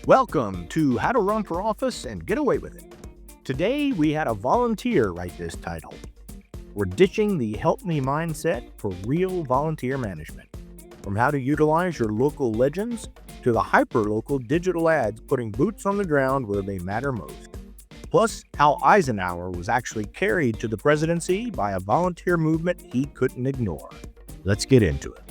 Welcome to How to Run for Office and Get Away with It. Today we had a volunteer write this title. We're ditching the help me mindset for real volunteer management. From how to utilize your local legends to the hyper-local digital ads putting boots on the ground where they matter most. Plus, how Eisenhower was actually carried to the presidency by a volunteer movement he couldn't ignore. Let's get into it.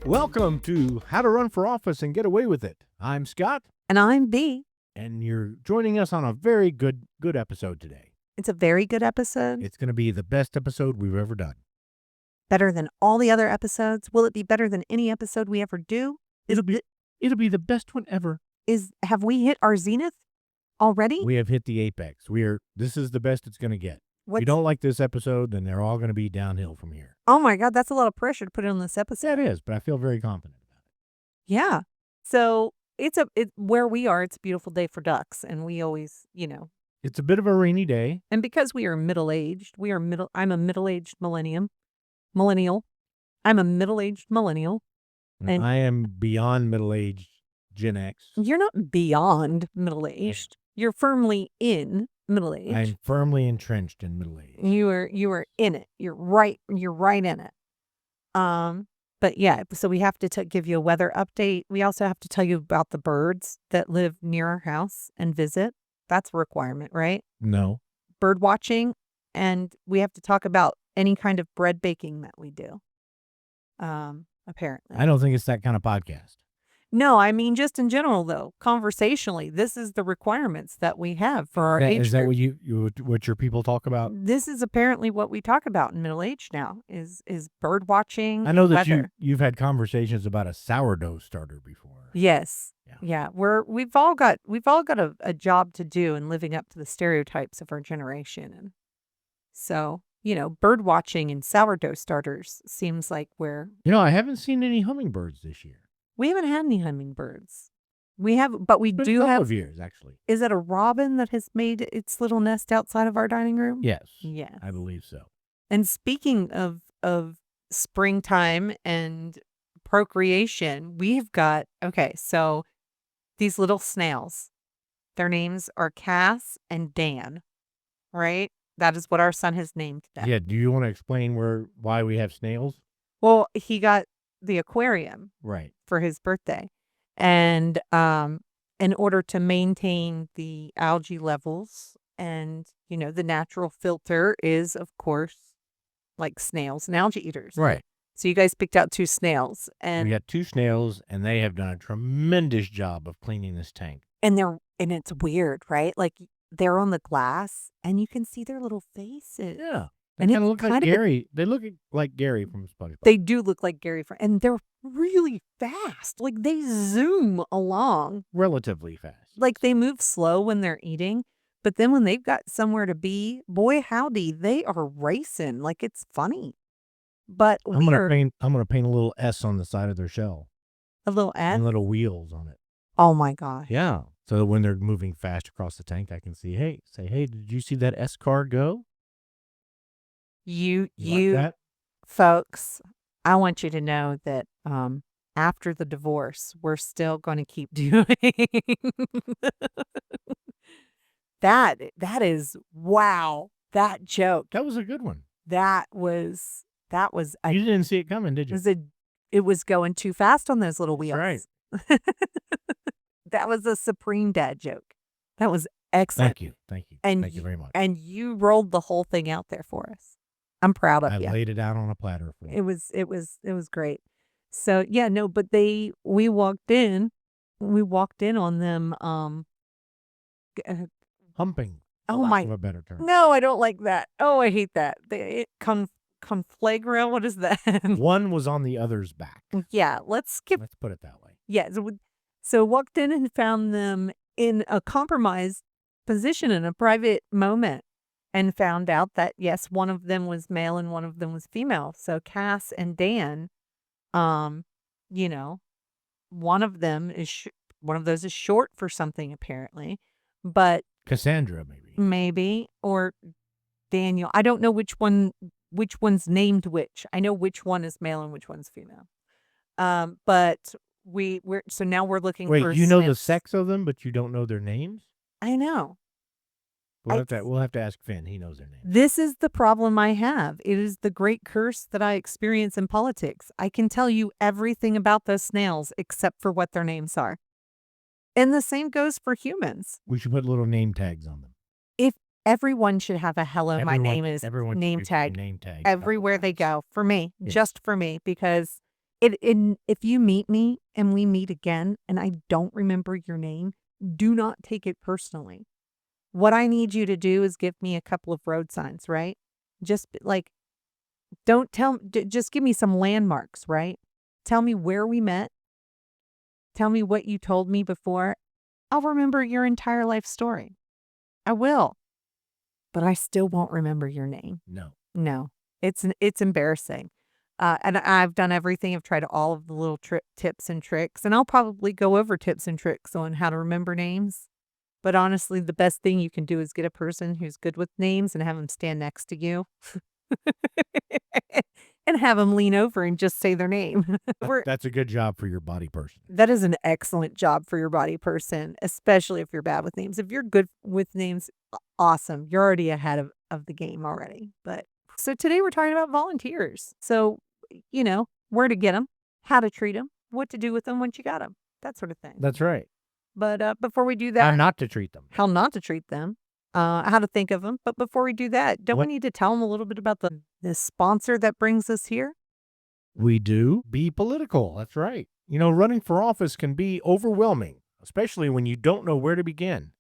Welcome to How to Run for Office and Get Away with It. I'm Scott. And I'm B. And you're joining us on a very good episode today. It's a very good episode. It's going to be the best episode we've ever done. Better than all the other episodes. Will it be better than any episode we ever do? It'll be the best one ever. Have we hit our zenith already? We have hit the apex. This is the best it's going to get. If you don't like this episode, then they're all going to be downhill from here. Oh my God, that's a lot of pressure to put on this episode. That is, but I feel very confident about it. Yeah. So where we are, it's a beautiful day for ducks, and we always, It's a bit of a rainy day. And because we are middle-aged, I'm a middle-aged millennial. I'm a middle-aged millennial. And I am beyond middle-aged Gen X. You're not beyond middle-aged. You're firmly in middle age. I'm firmly entrenched in middle age. You are in it. You're right in it. But yeah, so we have to give you a weather update. We also have to tell you about the birds that live near our house and visit. That's a requirement, right? No. Bird watching, and we have to talk about any kind of bread baking that we do. Apparently. I don't think it's that kind of podcast. No, I mean, just in general, though, conversationally, this is the requirements that we have for our age Is that group. what your people talk about? This is apparently what we talk about in middle age now, is bird watching. I know that weather. you've had conversations about a sourdough starter before. Yes. Yeah. We've all got a job to do in living up to the stereotypes of our generation. And so, bird watching and sourdough starters seems like I haven't seen any hummingbirds this year. We haven't had any hummingbirds. We have, but we do have. A have. couple of years, actually. Is it a robin that has made its little nest outside of our dining room? Yes. Yes. I believe so. And speaking of springtime and procreation, we've got, so these little snails, their names are Cass and Dan, right? That is what our son has named them. Yeah. Do you want to explain why we have snails? Well, he got the aquarium. Right. For his birthday. And in order to maintain the algae levels and, the natural filter is, of course, like snails and algae eaters. Right. So you guys picked out 2 snails. And we got 2 snails, and they have done a tremendous job of cleaning this tank. And it's weird, right? Like they're on the glass and you can see their little faces. Yeah. They kind of look like Gary. They look like Gary from SpongeBob. They do look like Gary, and they're really fast. Like they zoom along. Relatively fast. Like they move slow when they're eating, but then when they've got somewhere to be, boy howdy, they are racing. Like it's funny. But I'm gonna paint a little S on the side of their shell. A little S? And little wheels on it. Oh my gosh. Yeah. So that when they're moving fast across the tank, I can see, hey, did you see that S car go? You like that? Folks, I want you to know that after the divorce, we're still going to keep doing that is wow. That joke. That was a good one. That was you didn't see it coming, did you? It was going too fast on those little wheels. Right. That was a supreme dad joke. That was excellent. Thank you. And thank you very much. And you rolled the whole thing out there for us. I'm proud of you. I laid it out on a platter for you. It was great. So yeah, no, but we walked in on them humping. Oh my! Of a better term. No, I don't like that. Oh, I hate that. Conflagra. What is that? One was on the other's back. Yeah, let's put it that way. Yeah, so walked in and found them in a compromised position in a private moment, and found out that yes, one of them was male and one of them was female. So Cass and Dan, one of them is one of those is short for something apparently, but Cassandra, maybe. maybe, or Daniel. I don't know which one's named which. I know which one is male and which one's female. But we're so now we're looking Wait, for you know the SNPs. sex of them, but you don't know their names? I know. We'll have to ask Finn. He knows their names. This is the problem I have. It is the great curse that I experience in politics. I can tell you everything about those snails except for what their names are. And the same goes for humans. We should put little name tags on them. If everyone should have a hello, my name is everyone name should get a tag name tag everywhere they go for me, Yes. just for me, because if you meet me and we meet again and I don't remember your name, do not take it personally. What I need you to do is give me a couple of road signs, right? Just like, don't tell, just give me some landmarks, right? Tell me where we met. Tell me what you told me before. I'll remember your entire life story. I will, but I still won't remember your name. No. No, it's embarrassing. And I've done everything. I've tried all of the little tips and tricks, and I'll probably go over tips and tricks on how to remember names. But honestly, the best thing you can do is get a person who's good with names and have them stand next to you and have them lean over and just say their name. That's a good job for your body person. That is an excellent job for your body person, especially if you're bad with names. If you're good with names, awesome. You're already ahead of the game already. But so today we're talking about volunteers. So, where to get them, how to treat them, what to do with them once you got them, that sort of thing. That's right. But before we do that, How not to treat them. how not to treat them, how to think of them. But before we do that, don't we need to tell them a little bit about the sponsor that brings us here? We do. Be political. That's right. Running for office can be overwhelming, especially when you don't know where to begin.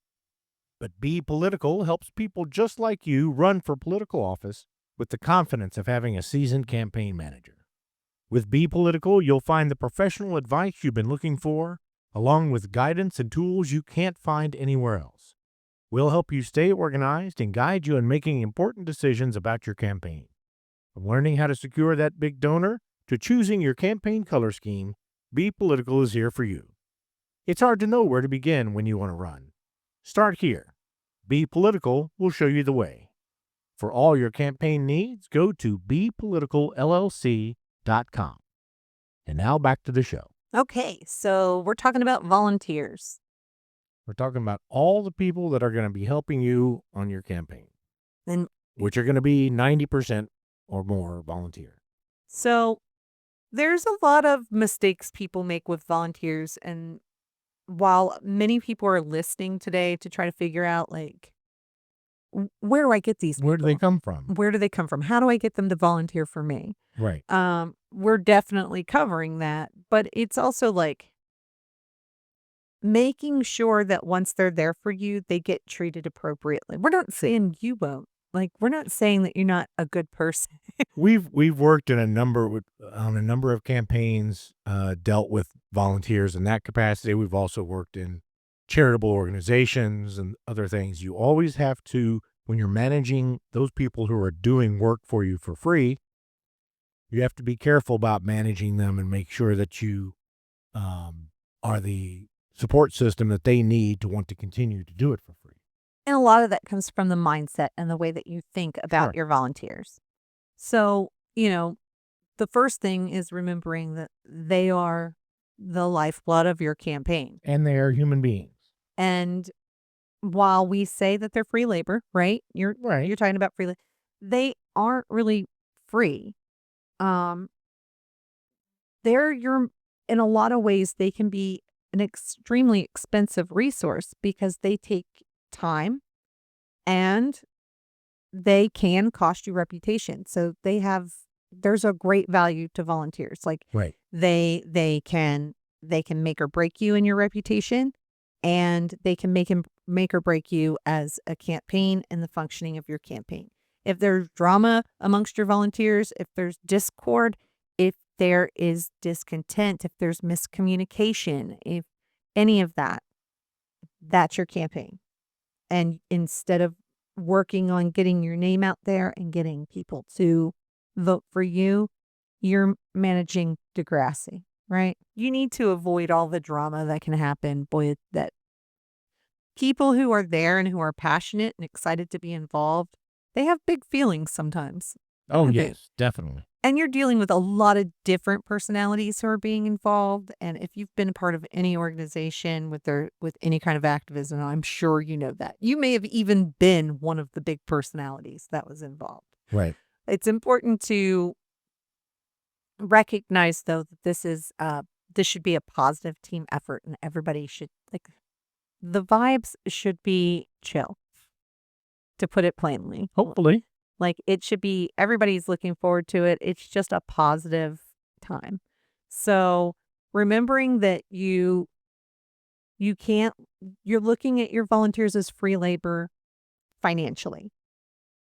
But Be Political helps people just like you run for political office with the confidence of having a seasoned campaign manager. With Be Political, you'll find the professional advice you've been looking for, along with guidance and tools you can't find anywhere else. We'll help you stay organized and guide you in making important decisions about your campaign. From learning how to secure that big donor to choosing your campaign color scheme, Be Political is here for you. It's hard to know where to begin when you want to run. Start here. Be Political will show you the way. For all your campaign needs, go to bepoliticalllc.com. And now back to the show. Okay, so we're talking about volunteers. We're talking about all the people that are going to be helping you on your campaign, And which are going to be 90% or more volunteer. so there's a lot of mistakes people make with volunteers. And while many people are listening today to try to figure out, like, where do I get these people? Where do they come from? Where do they come from? How do I get them to volunteer for me? Right. We're definitely covering that, but it's also like making sure that once they're there for you, they get treated appropriately. We're not saying you won't. Like, we're not saying that you're not a good person. We've worked in on a number of campaigns, dealt with volunteers in that capacity. We've also worked in charitable organizations and other things. You always have to, when you're managing those people who are doing work for you for free, you have to be careful about managing them and make sure that you are the support system that they need to want to continue to do it for free. And a lot of that comes from the mindset and the way that you think about your volunteers. So, the first thing is remembering that they are the lifeblood of your campaign. And they are human beings. And while we say that they're free labor, right? You're talking about free labor. They aren't really free. In a lot of ways, they can be an extremely expensive resource because they take time and they can cost you reputation. So there's a great value to volunteers. Like, right. They can make or break you in your reputation, and they can make or break you as a campaign and the functioning of your campaign. If there's drama amongst your volunteers, if there's discord, if there is discontent, if there's miscommunication, if any of that, that's your campaign. And instead of working on getting your name out there and getting people to vote for you, you're managing Degrassi. right? You need to avoid all the drama that can happen. Boy, that people who are there and who are passionate and excited to be involved, they have big feelings sometimes, Oh, I think. yes, definitely. And you're dealing with a lot of different personalities who are being involved. And if you've been a part of any organization with any kind of activism, I'm sure you know that. You may have even been one of the big personalities that was involved. Right. It's important to recognize though that this should be a positive team effort and everybody should the vibes should be chill, to put it plainly. Hopefully. Like, it should be everybody's looking forward to it. It's just a positive time. So, remembering that you can't you're looking at your volunteers as free labor financially,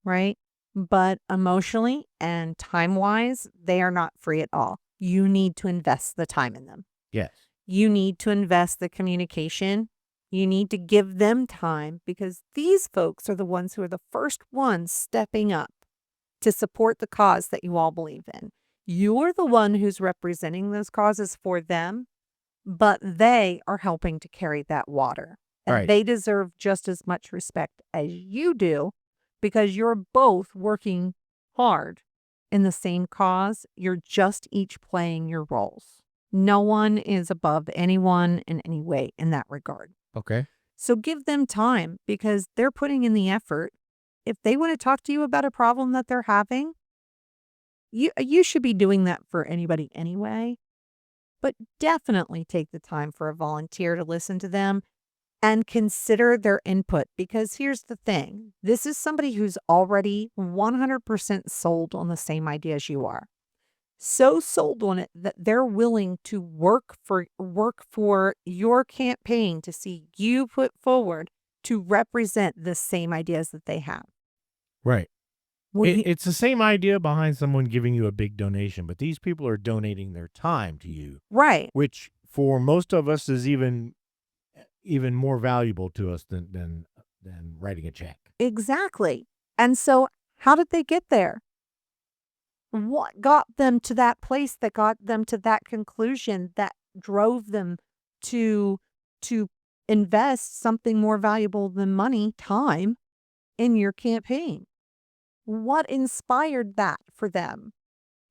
right? But emotionally and time-wise, they are not free at all. You need to invest the time in them. Yes. You need to invest the communication. You need to give them time because these folks are the ones who are the first ones stepping up to support the cause that you all believe in. You're the one who's representing those causes for them, but they are helping to carry that water. And Right. they deserve just as much respect as you do because you're both working hard in the same cause. You're just each playing your roles. No one is above anyone in any way in that regard. Okay. So give them time because they're putting in the effort. If they want to talk to you about a problem that they're having, you should be doing that for anybody anyway. But definitely take the time for a volunteer to listen to them and consider their input because here's the thing. This is somebody who's already 100% sold on the same idea as you are. So sold on it that they're willing to work for your campaign to see you put forward to represent the same ideas that they have. Right. Would you, It's the same idea behind someone giving you a big donation, but these people are donating their time to you, right. which for most of us is even more valuable to us than writing a check. Exactly. And so how did they get there? What got them to that place that got them to that conclusion that drove them to to invest something more valuable than money, time, in your campaign? What inspired that for them?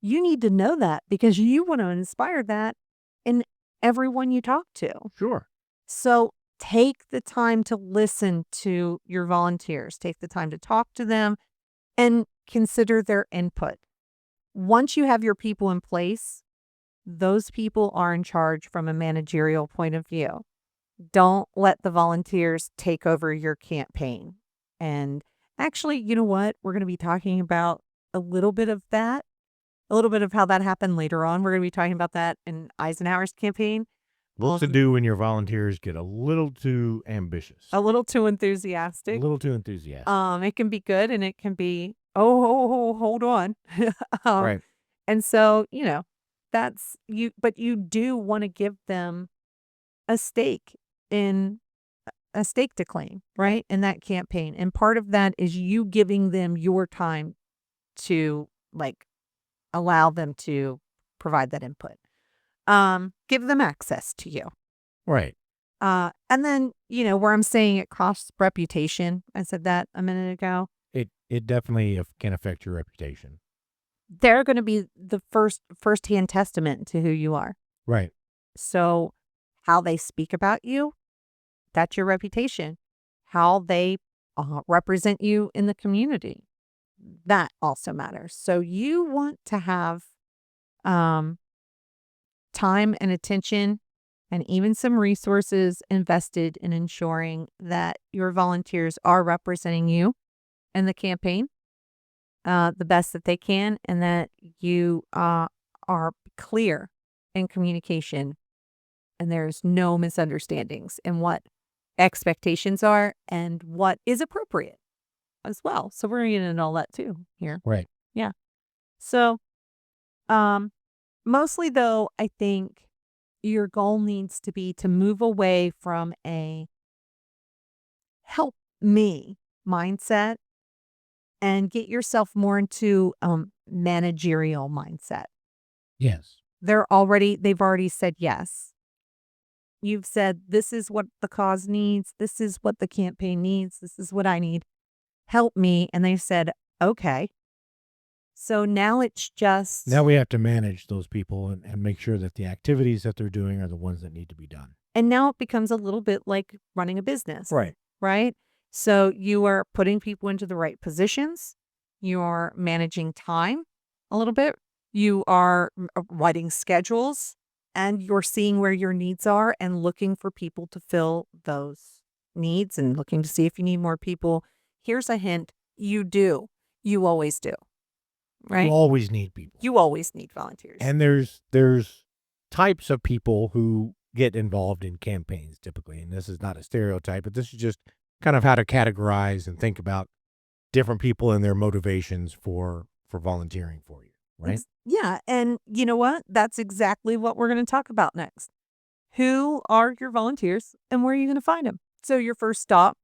You need to know that because you want to inspire that in everyone you talk to. Sure. So take the time to listen to your volunteers, take the time to talk to them and consider their input. Once you have your people in place, those people are in charge from a managerial point of view. Don't let the volunteers take over your campaign. And actually, you know what? We're going to be talking about a little bit of that, a little bit of how that happened later on. We're going to be talking about that in Eisenhower's campaign. What to do when your volunteers get a little too ambitious, A little too a enthusiastic. little too enthusiastic. It can be good and it can be, oh, hold on. um, Right. and so, that's you, but you do want to give them a stake in a stake to claim, right? In that campaign. And part of that is you giving them your time to allow them to provide that input. Give them access to you. Right. And then, where I'm saying it costs reputation, I said that a minute ago. It definitely can affect your reputation. They're going to be the firsthand testament to who you are. Right. So how they speak about you, that's your reputation. How they represent you in the community, that also matters. So you want to have um, time and attention and even some resources invested in ensuring that your volunteers are representing you in the campaign the best that they can and that you are clear in communication and there's no misunderstandings in what expectations are and what is appropriate as well. So we're getting into all that too here. Right. Yeah. So mostly though, I think your goal needs to be to move away from a help me mindset and get yourself more into managerial mindset. Yes. they've already said yes. You've said, this is what the cause needs. This is what the campaign needs. This is what I need. Help me. And they said, okay. So now it's just. Now we have to manage those people and make sure that the activities that they're doing are the ones that need to be done. And now it becomes a little bit like running a business. Right. Right? So you are putting people into the right positions. You're managing time a little bit. You are writing schedules, and you're seeing where your needs are and looking for people to fill those needs and looking to see if you need more people. Here's a hint. You do. You always do. Right? You always need people. You always need volunteers. And there's types of people who get involved in campaigns typically. And this is not a stereotype, but this is just kind of how to categorize and think about different people and their motivations for volunteering for you, right? Yeah. And you know what? That's exactly what we're going to talk about next. Who are your volunteers and where are you going to find them? So your first stop,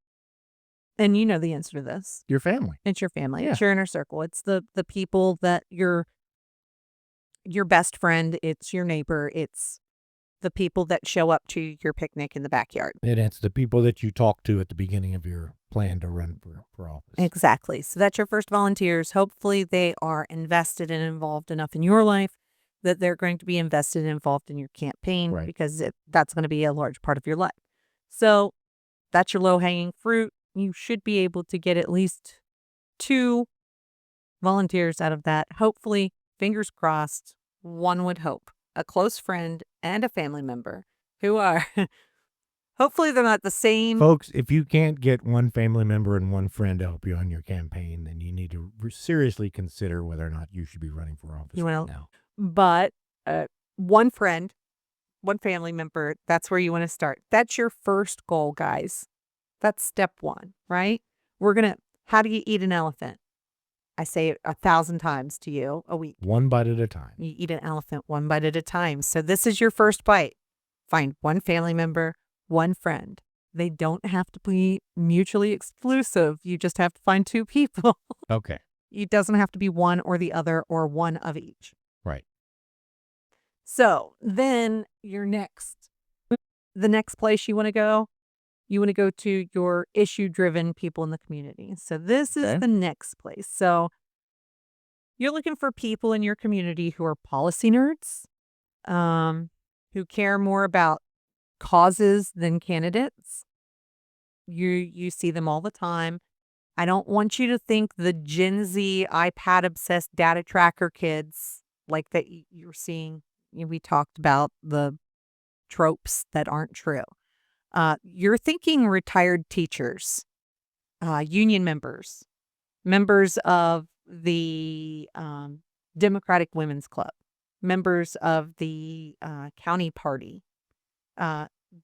and you know the answer to this. Your family. It's your family. Yeah. It's your inner circle. It's the people that your best friend. It's your neighbor. It's the people that show up to your picnic in the backyard. And it's the people that you talk to at the beginning of your plan to run for office. Exactly. So that's your first volunteers. Hopefully they are invested and involved enough in your life that they're going to be invested and involved in your campaign, Right. because that's going to be a large part of your life. So that's your low-hanging fruit. You should be able to get at least 2 volunteers out of that. Hopefully, fingers crossed, one would hope, a close friend and a family member who are, hopefully they're not the same. Folks, if you can't get one family member and one friend to help you on your campaign, then you need to seriously consider whether or not you should be running for office right now. But one friend, one family member, that's where you want to start. That's your first goal, guys. That's step 1, right? How do you eat an elephant? I say it 1,000 times to you a week. One bite at a time. You eat an elephant one bite at a time. So this is your first bite. Find one family member, one friend. They don't have to be mutually exclusive. You just have to find 2 people. Okay. It doesn't have to be one or the other or one of each. Right. So then the next place you want to go to your issue-driven people in the community. So this is the next place. So you're looking for people in your community who are policy nerds, who care more about causes than candidates. You see them all the time. I don't want you to think the Gen Z iPad-obsessed data tracker kids like that you're seeing. We talked about the tropes that aren't true. You're thinking retired teachers, union members of the Democratic Women's Club, members of the county party.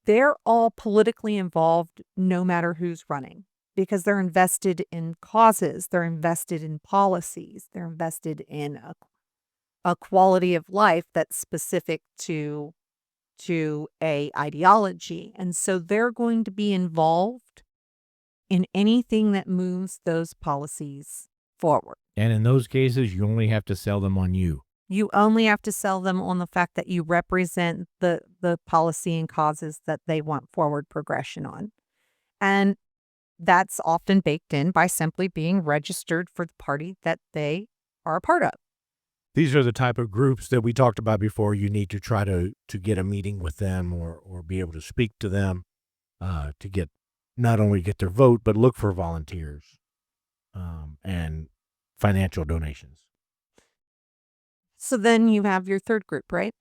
They're all politically involved no matter who's running, because they're invested in causes, they're invested in policies, they're invested in a quality of life that's specific to a ideology. And so they're going to be involved in anything that moves those policies forward. And in those cases, you only have to sell them on you. You only have to sell them on the fact that you represent the policy and causes that they want forward progression on. And that's often baked in by simply being registered for the party that they are a part of. These are the type of groups that we talked about before. You need to try to get a meeting with them or be able to speak to them to get not only get their vote, but look for volunteers and financial donations. So then you have your third group, right?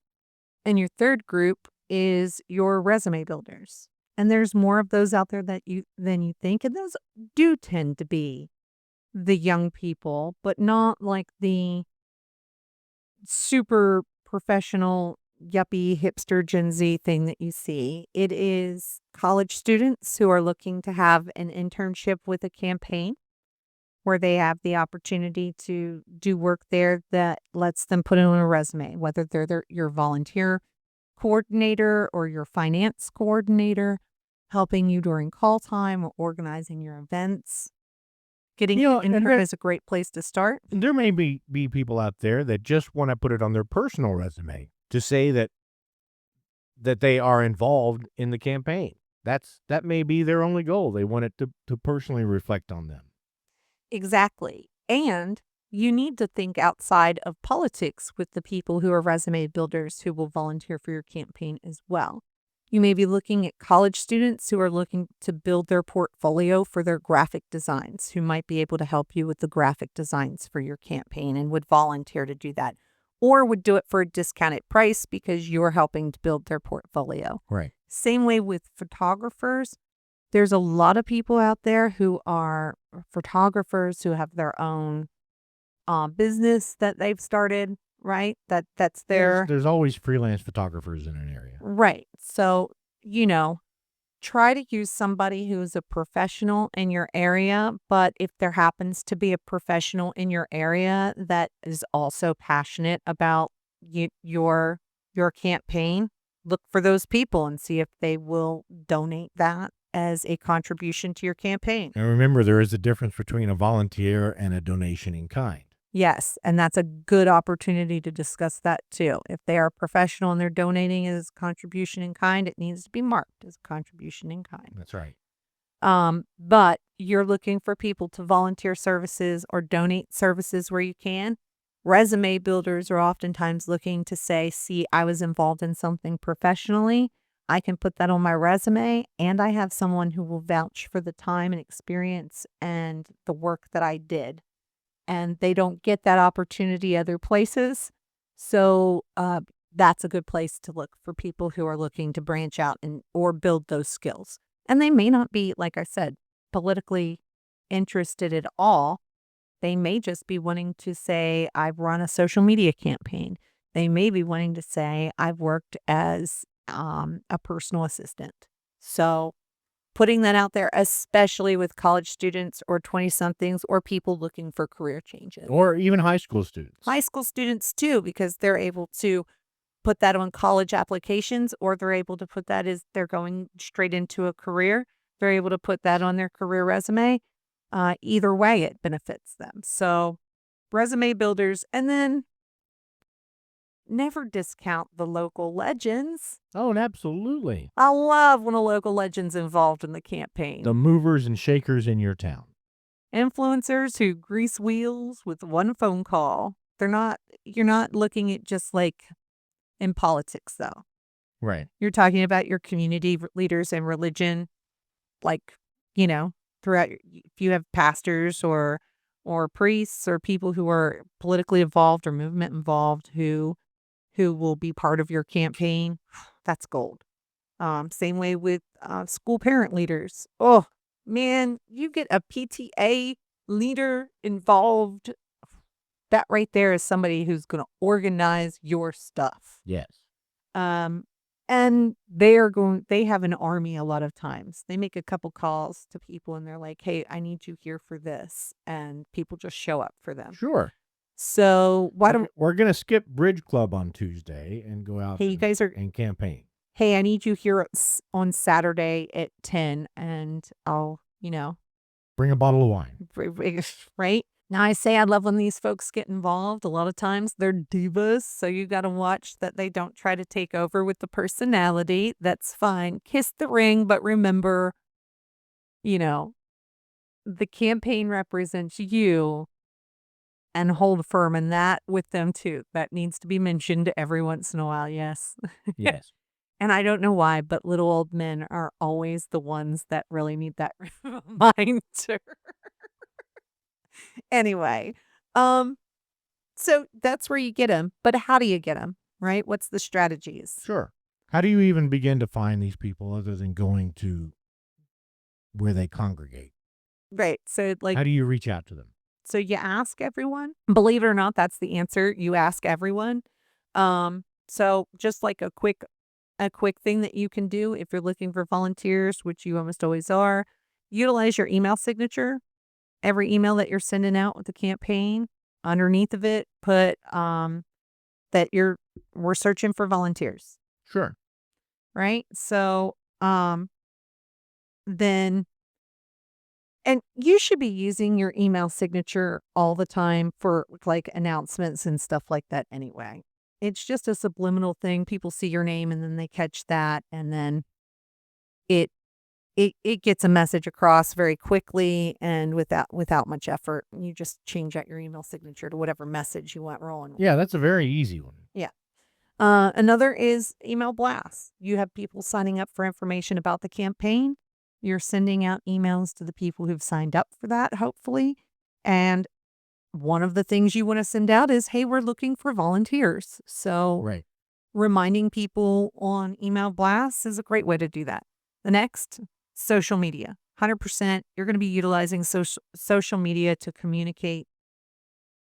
And your third group is your resume builders. And there's more of those out there than you think. And those do tend to be the young people, but not like the super professional, yuppie, hipster Gen Z thing that you see. It is college students who are looking to have an internship with a campaign where they have the opportunity to do work there that lets them put it on a resume, whether they're your volunteer coordinator or your finance coordinator, helping you during call time or organizing your events. Getting an intern is a great place to start. There may be people out there that just want to put it on their personal resume. to say that they are involved in the campaign. That may be their only goal. They want it to personally reflect on them. Exactly. And you need to think outside of politics with the people who are resume builders who will volunteer for your campaign as well. You may be looking at college students who are looking to build their portfolio for their graphic designs, who might be able to help you with the graphic designs for your campaign and would volunteer to do that, or would do it for a discounted price because you're helping to build their portfolio. Right. Same way with photographers. There's a lot of people out there who are photographers who have their own business that they've started, right? That's their There's always freelance photographers in an area. right. So, try to use somebody who's a professional in your area, but if there happens to be a professional in your area that is also passionate about your campaign, look for those people and see if they will donate that as a contribution to your campaign. And remember, there is a difference between a volunteer and a donation in kind. Yes, and that's a good opportunity to discuss that too. If they are professional and they're donating as contribution in kind, it needs to be marked as contribution in kind. That's right. But you're looking for people to volunteer services or donate services where you can. Resume builders are oftentimes looking to say, see, I was involved in something professionally. I can put that on my resume, and I have someone who will vouch for the time and experience and the work that I did. And they don't get that opportunity other places. So that's a good place to look for people who are looking to branch out or build those skills. And they may not be, like I said, politically interested at all. They may just be wanting to say, I've run a social media campaign. They may be wanting to say, I've worked as a personal assistant. So putting that out there, especially with college students or 20-somethings or people looking for career changes. Or even high school students. High school students too, because they're able to put that on college applications, or they're able to put that as they're going straight into a career. They're able to put that on their career resume. Either way, it benefits them. So resume builders, and then never discount the local legends. Oh, absolutely. I love when a local legend's involved in the campaign. The movers and shakers in your town. Influencers who grease wheels with one phone call. You're not looking at just like in politics though. Right. You're talking about your community leaders and religion, like, throughout if you have pastors or priests or people who are politically involved or movement involved who will be part of your campaign, that's gold. Same way with school parent leaders. Oh, man, you get a PTA leader involved. That right there is somebody who's going to organize your stuff. Yes. And they have an army a lot of times. They make a couple calls to people and they're like, hey, I need you here for this. And people just show up for them. Sure. So we're going to skip Bridge Club on Tuesday and go out and campaign. Hey, I need you here on Saturday at 10 and I'll, bring a bottle of wine. Right? Now, I say I love when these folks get involved. A lot of times they're divas, so you got to watch that they don't try to take over with the personality. That's fine. Kiss the ring, but remember, the campaign represents you, and hold firm in that with them too. That needs to be mentioned every once in a while, yes. Yes. And I don't know why, but little old men are always the ones that really need that reminder. Anyway, so that's where you get them. But how do you get them, right? What's the strategies? Sure. How do you even begin to find these people other than going to where they congregate? Right. So how do you reach out to them? So you ask everyone. Believe it or not, that's the answer. You ask everyone. So just like a quick thing that you can do if you're looking for volunteers, which you almost always are, utilize your email signature. Every email that you're sending out with the campaign, underneath of it, put that we're searching for volunteers. Sure. Right? So then, and you should be using your email signature all the time for like announcements and stuff like that anyway. It's just a subliminal thing. People see your name and then they catch that, and then it it gets a message across very quickly and without much effort. You just change out your email signature to whatever message you want rolling with. Yeah, that's a very easy one. Yeah. Another is email blasts. You have people signing up for information about the campaign. You're sending out emails to the people who've signed up for that, hopefully. And one of the things you want to send out is, hey, we're looking for volunteers. So Right. reminding people on email blasts is a great way to do that. The next, social media. 100%, you're going to be utilizing social media to communicate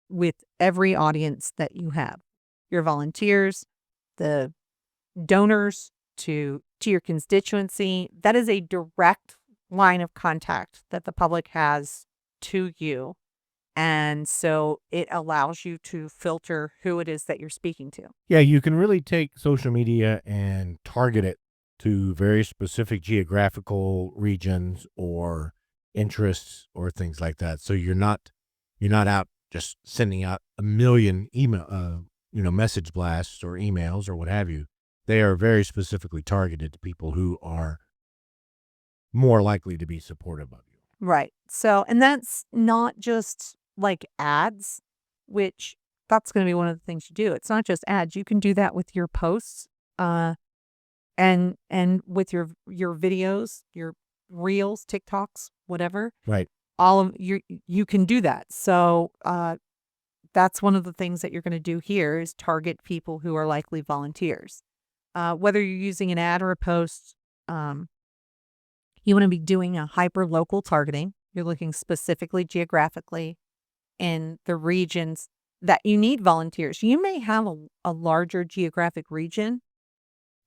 with every audience that you have. Your volunteers, the donors, to your constituency. That is a direct line of contact that the public has to you. And so it allows you to filter who it is that you're speaking to. Yeah, you can really take social media and target it to very specific geographical regions or interests or things like that. So you're not out just sending out a million email message blasts or emails or what have you. They are very specifically targeted to people who are more likely to be supportive of you. Right. So, and that's not just like ads, which that's going to be one of the things you do. It's not just ads. You can do that with your posts, and with your videos, your reels, TikToks, whatever. Right. All of you can do that. So, that's one of the things that you're going to do here is target people who are likely volunteers. Whether you're using an ad or a post, you want to be doing a hyper local targeting. You're looking specifically geographically in the regions that you need volunteers. You may have a larger geographic region.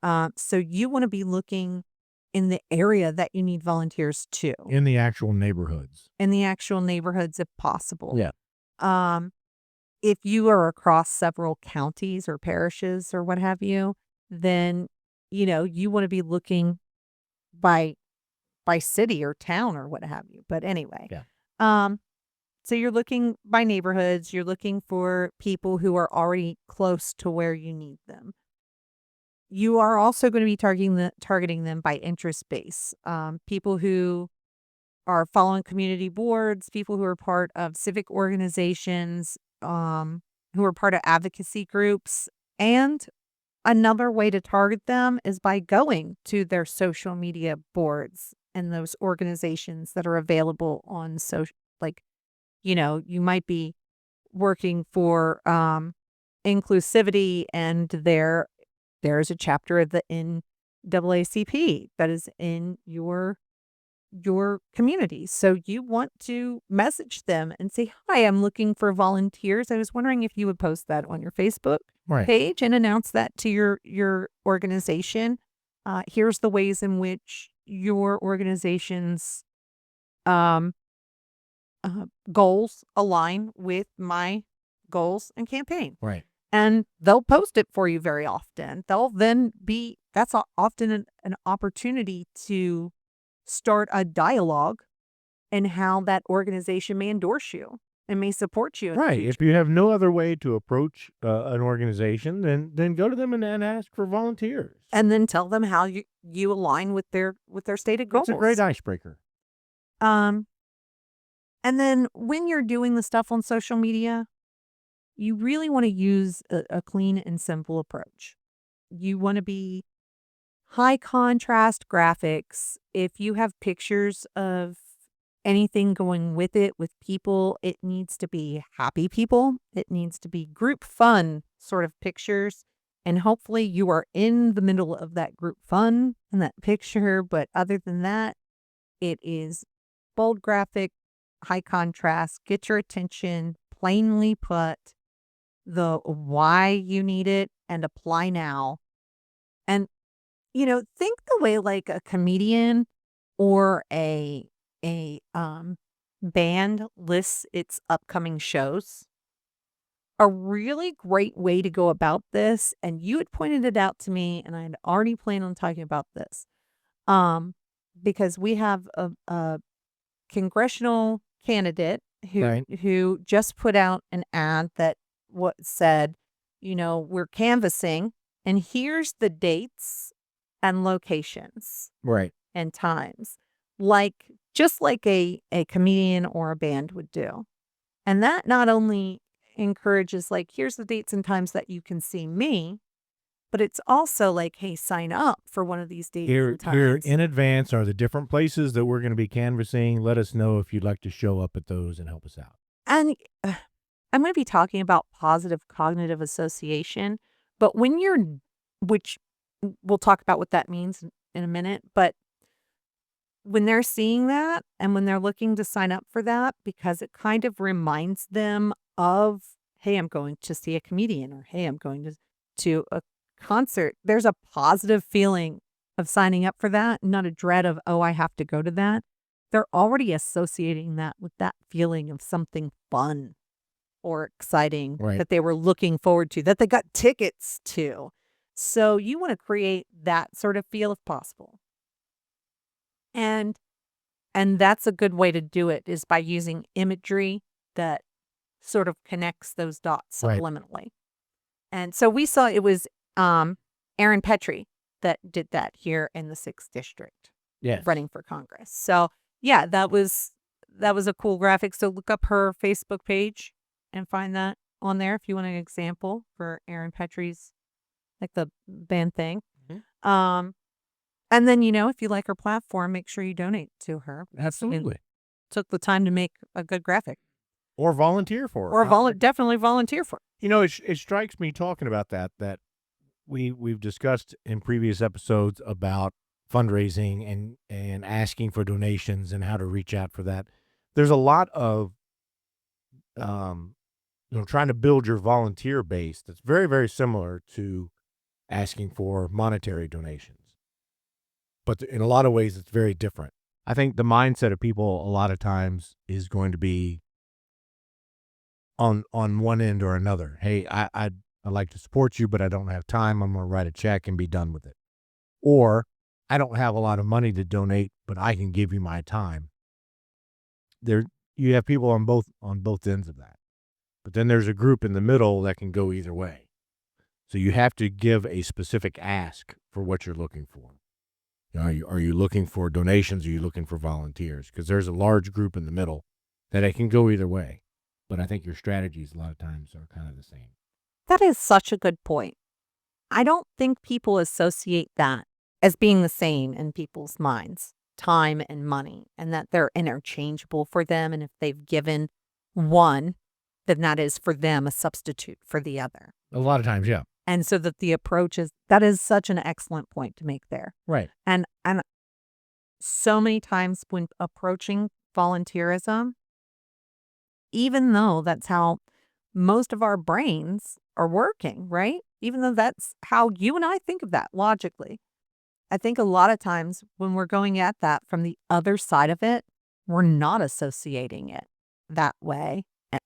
So you want to be looking in the area that you need volunteers to, In the actual neighborhoods. if possible. Yeah. If you are across several counties or parishes or what have you, then, you want to be looking by city or town or what have you. But anyway, Yeah. so you're looking by neighborhoods, you're looking for people who are already close to where you need them. You are also going to be targeting them by interest base. People who are following community boards, people who are part of civic organizations, who are part of advocacy groups. And another way to target them is by going to their social media boards and those organizations that are available on social, like, you might be working for inclusivity, and there's a chapter of the NAACP that is in your community. So you want to message them and say, hi, I'm looking for volunteers. I was wondering if you would post that on your Facebook Right. page and announce that to your organization. Here's the ways in which your organization's goals align with my goals and campaign. Right. And they'll post it for you very often. That's often an opportunity to start a dialogue and how that organization may endorse you and may support you in the Right. future. If you have no other way to approach an organization, then go to them and ask for volunteers. And then tell them how you align with their stated goals. It's a great icebreaker. And then when you're doing the stuff on social media, you really want to use a clean and simple approach. You want to be high contrast graphics. If you have pictures of anything going with it, with people, it needs to be happy people. It needs to be group fun sort of pictures. And hopefully you are in the middle of that group fun in that picture. But other than that, it is bold graphic, high contrast, get your attention, plainly put the why you need it, and apply now. And, think the way like a comedian or a band lists its upcoming shows. A really great way to go about this, and you had pointed it out to me, and I had already planned on talking about this, because we have a congressional candidate Right. who just put out an ad that what said, we're canvassing, and here's the dates and locations Right. and times, just like a comedian or a band would do. And that not only encourages, like, here's the dates and times that you can see me, but it's also like, hey, sign up for one of these dates Here, and here times. in advance are the different places that we're going to be canvassing. Let us know if you'd like to show up at those and help us out. And I'm going to be talking about positive cognitive association, but which we'll talk about what that means in a minute, but when they're seeing that and when they're looking to sign up for that, because it kind of reminds them of, hey, I'm going to see a comedian, or hey, I'm going to a concert. There's a positive feeling of signing up for that, not a dread of, oh, I have to go to that. They're already associating that with that feeling of something fun or exciting Right. that they were looking forward to, that they got tickets to. So you want to create that sort of feel if possible. And that's a good way to do it, is by using imagery that sort of connects those dots Right. subliminally. And so we saw it was Aaron Petrie that did that here in the 6th district, Yes. running for Congress. So yeah, that was a cool graphic. So look up her Facebook page and find that on there if you want an example for Aaron Petrie's, like, the band thing. Mhm. And then, if you like her platform, make sure you donate to her. Absolutely. Took the time to make a good graphic. Or volunteer for her. Or definitely volunteer for it. It strikes me, talking about that we've discussed in previous episodes about fundraising and asking for donations and how to reach out for that. There's a lot of trying to build your volunteer base that's very, very similar to asking for monetary donations. But in a lot of ways, it's very different. I think the mindset of people a lot of times is going to be on one end or another. Hey, I'd like to support you, but I don't have time. I'm going to write a check and be done with it. Or I don't have a lot of money to donate, but I can give you my time. You have people on both ends of that. But then there's a group in the middle that can go either way. So you have to give a specific ask for what you're looking for. Are you looking for donations? Or are you looking for volunteers? Because there's a large group in the middle that it can go either way. But I think your strategies a lot of times are kind of the same. That is such a good point. I don't think people associate that as being the same in people's minds, time and money, and that they're interchangeable for them. And if they've given one, then that is for them a substitute for the other. A lot of times, yeah. And so that the approach that is such an excellent point to make there. Right. And so many times when approaching volunteerism, even though that's how most of our brains are working, right? Even though that's how you and I think of that logically, I think a lot of times when we're going at that from the other side of it, we're not associating it that way.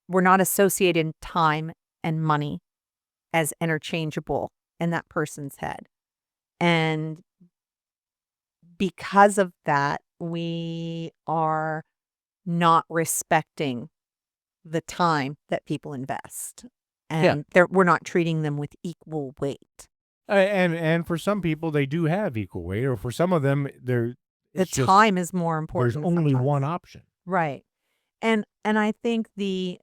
We're not associating time and money as interchangeable in that person's head. And because of that, we are not respecting the time that people invest. And we're not treating them with equal weight. And for some people, they do have equal weight, or for some of them, the time is more important. There's only one option. Right. And I think the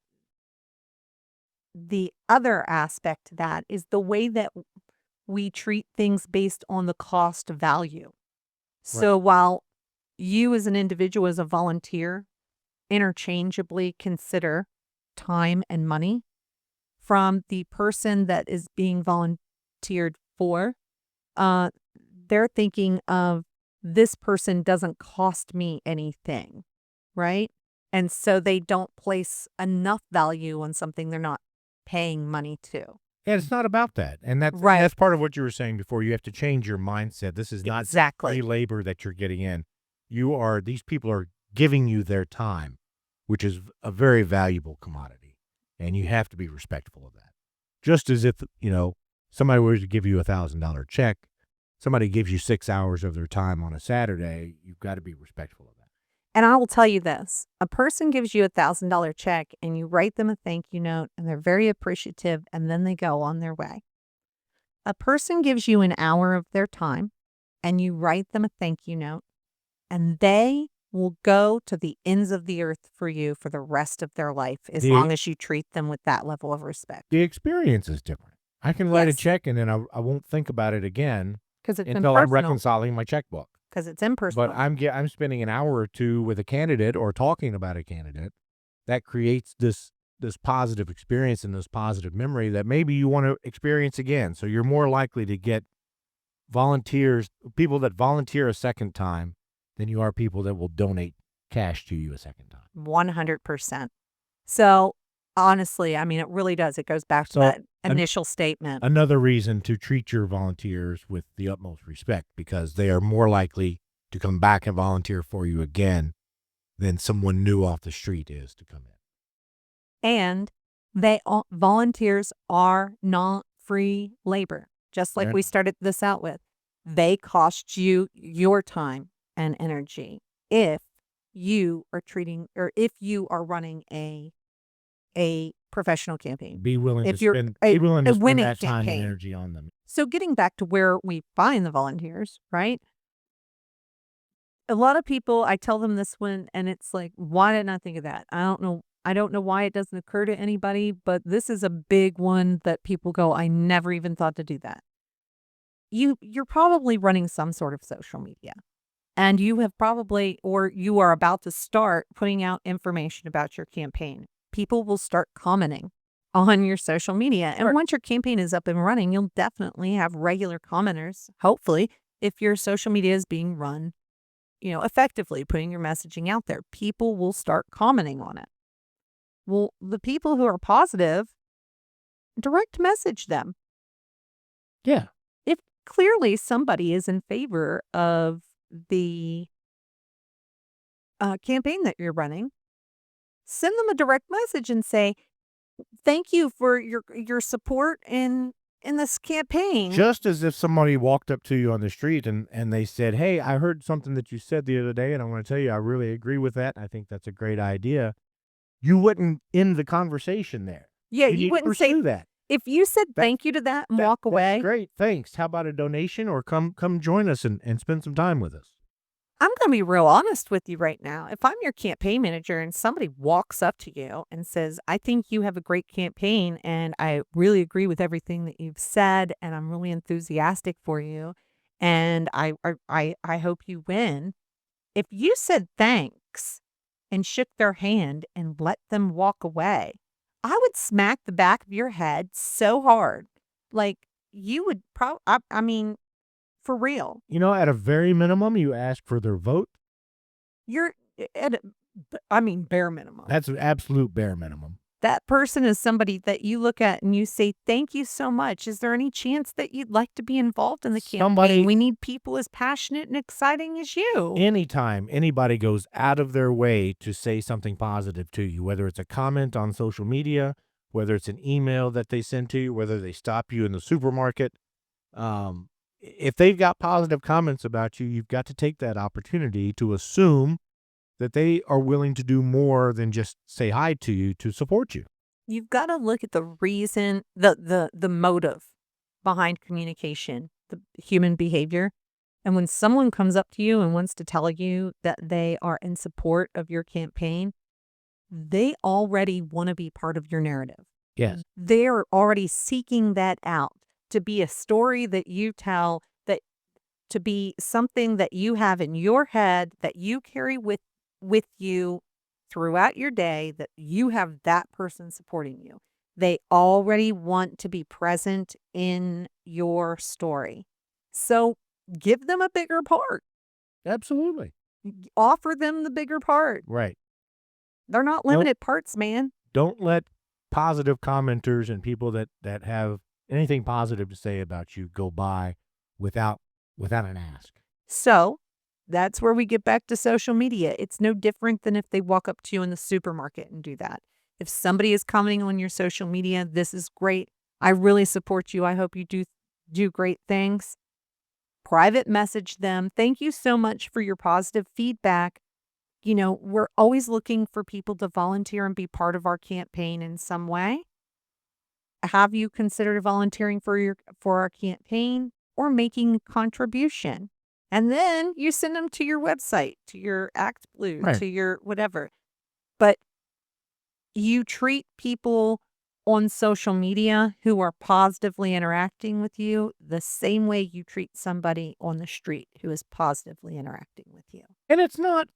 other aspect to that is the way that we treat things based on the cost value. So while you as an individual, as a volunteer, interchangeably consider time and money, from the person that is being volunteered for, they're thinking of, this person doesn't cost me anything, right? And so they don't place enough value on something they're not paying money to. And it's not about that. And that's part of what you were saying before. You have to change your mindset. This is not free labor that you're getting in. These people are giving you their time, which is a very valuable commodity. And you have to be respectful of that. Just as if, somebody were to give you $1,000 check, somebody gives you 6 hours of their time on a Saturday, you've got to be respectful of that. And I will tell you this, a person gives you $1,000 check and you write them a thank you note and they're very appreciative and then they go on their way. A person gives you an hour of their time and you write them a thank you note and they will go to the ends of the earth for you for the rest of their life as long as you treat them with that level of respect. The experience is different. I can write a Yes. check and then I won't think about it again Because it's until I'm impersonal. reconciling my checkbook. Because it's impersonal. But I'm spending an hour or two with a candidate or talking about a candidate that creates this positive experience and this positive memory that maybe you want to experience again. So you're more likely to get people that volunteer a second time than you are people that will donate cash to you a second time. 100%. So honestly, I mean, it really does. It goes back to that initial statement. Another reason to treat your volunteers with the utmost respect, because they are more likely to come back and volunteer for you again than someone new off the street is to come in. And volunteers are not free labor, just like we started this out with. They cost you your time and energy if you are if you are running a professional campaign. Be willing to spend that time and energy on them. So getting back to where we find the volunteers, right? A lot of people, I tell them this one and it's like, why didn't I think of that? I don't know why it doesn't occur to anybody, but this is a big one that people go, I never even thought to do that. You're probably running some sort of social media. And you have probably, or you are about to start putting out information about your campaign. People will start commenting on your social media. And once your campaign is up and running, you'll definitely have regular commenters, hopefully, if your social media is being run, effectively, putting your messaging out there. People will start commenting on it. Well, the people who are positive, direct message them. Yeah. If clearly somebody is in favor of the campaign that you're running, send them a direct message and say, thank you for your support in this campaign. Just as if somebody walked up to you on the street and they said, hey, I heard something that you said the other day, and I want to tell you, I really agree with that. I think that's a great idea. You wouldn't end the conversation there. Yeah, you wouldn't say that. If you said thank you to that and walk away. That's great. Thanks. How about a donation, or come join us and spend some time with us? I'm going to be real honest with you right now. If I'm your campaign manager and somebody walks up to you and says, I think you have a great campaign and I really agree with everything that you've said and I'm really enthusiastic for you and I hope you win. If you said thanks and shook their hand and let them walk away, I would smack the back of your head so hard. Like you would I mean, for real. At a very minimum, you ask for their vote. You're at bare minimum. That's an absolute bare minimum. That person is somebody that you look at and you say, thank you so much. Is there any chance that you'd like to be involved in the campaign? We need people as passionate and exciting as you. Anytime anybody goes out of their way to say something positive to you, whether it's a comment on social media, whether it's an email that they send to you, whether they stop you in the supermarket, if they've got positive comments about you, you've got to take that opportunity to assume that they are willing to do more than just say hi to you to support you. You've got to look at the reason, the motive behind communication, the human behavior. And when someone comes up to you and wants to tell you that they are in support of your campaign, they already want to be part of your narrative. Yes. They're already seeking that out to be a story that you tell, that to be something that you have in your head that you carry with you throughout your day, that you have that person supporting you. They already want to be present in your story. So give them a bigger part. Absolutely. Offer them the bigger part. Right. They're not limited parts, man. Don't let positive commenters and people that have anything positive to say about you go by without an ask. So that's where we get back to social media. It's no different than if they walk up to you in the supermarket and do that. If somebody is commenting on your social media, this is great. I really support you. I hope you do great things. Private message them. Thank you so much for your positive feedback. we're always looking for people to volunteer and be part of our campaign in some way. Have you considered volunteering for our campaign or making a contribution? And then you send them to your website, to your Act Blue, Right. to your whatever. But you treat people on social media who are positively interacting with you the same way you treat somebody on the street who is positively interacting with you. And it's not,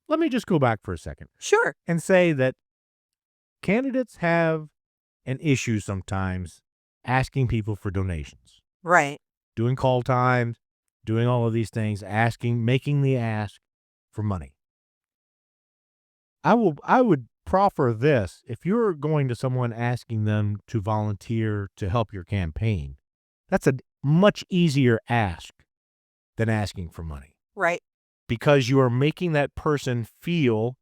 let me just go back for a second Sure. and say that candidates have an issue sometimes asking people for donations, Right. doing call times, doing all of these things, making the ask for money. I would proffer this. If you're going to someone asking them to volunteer to help your campaign, that's a much easier ask than asking for money, Right. because you are making that person feel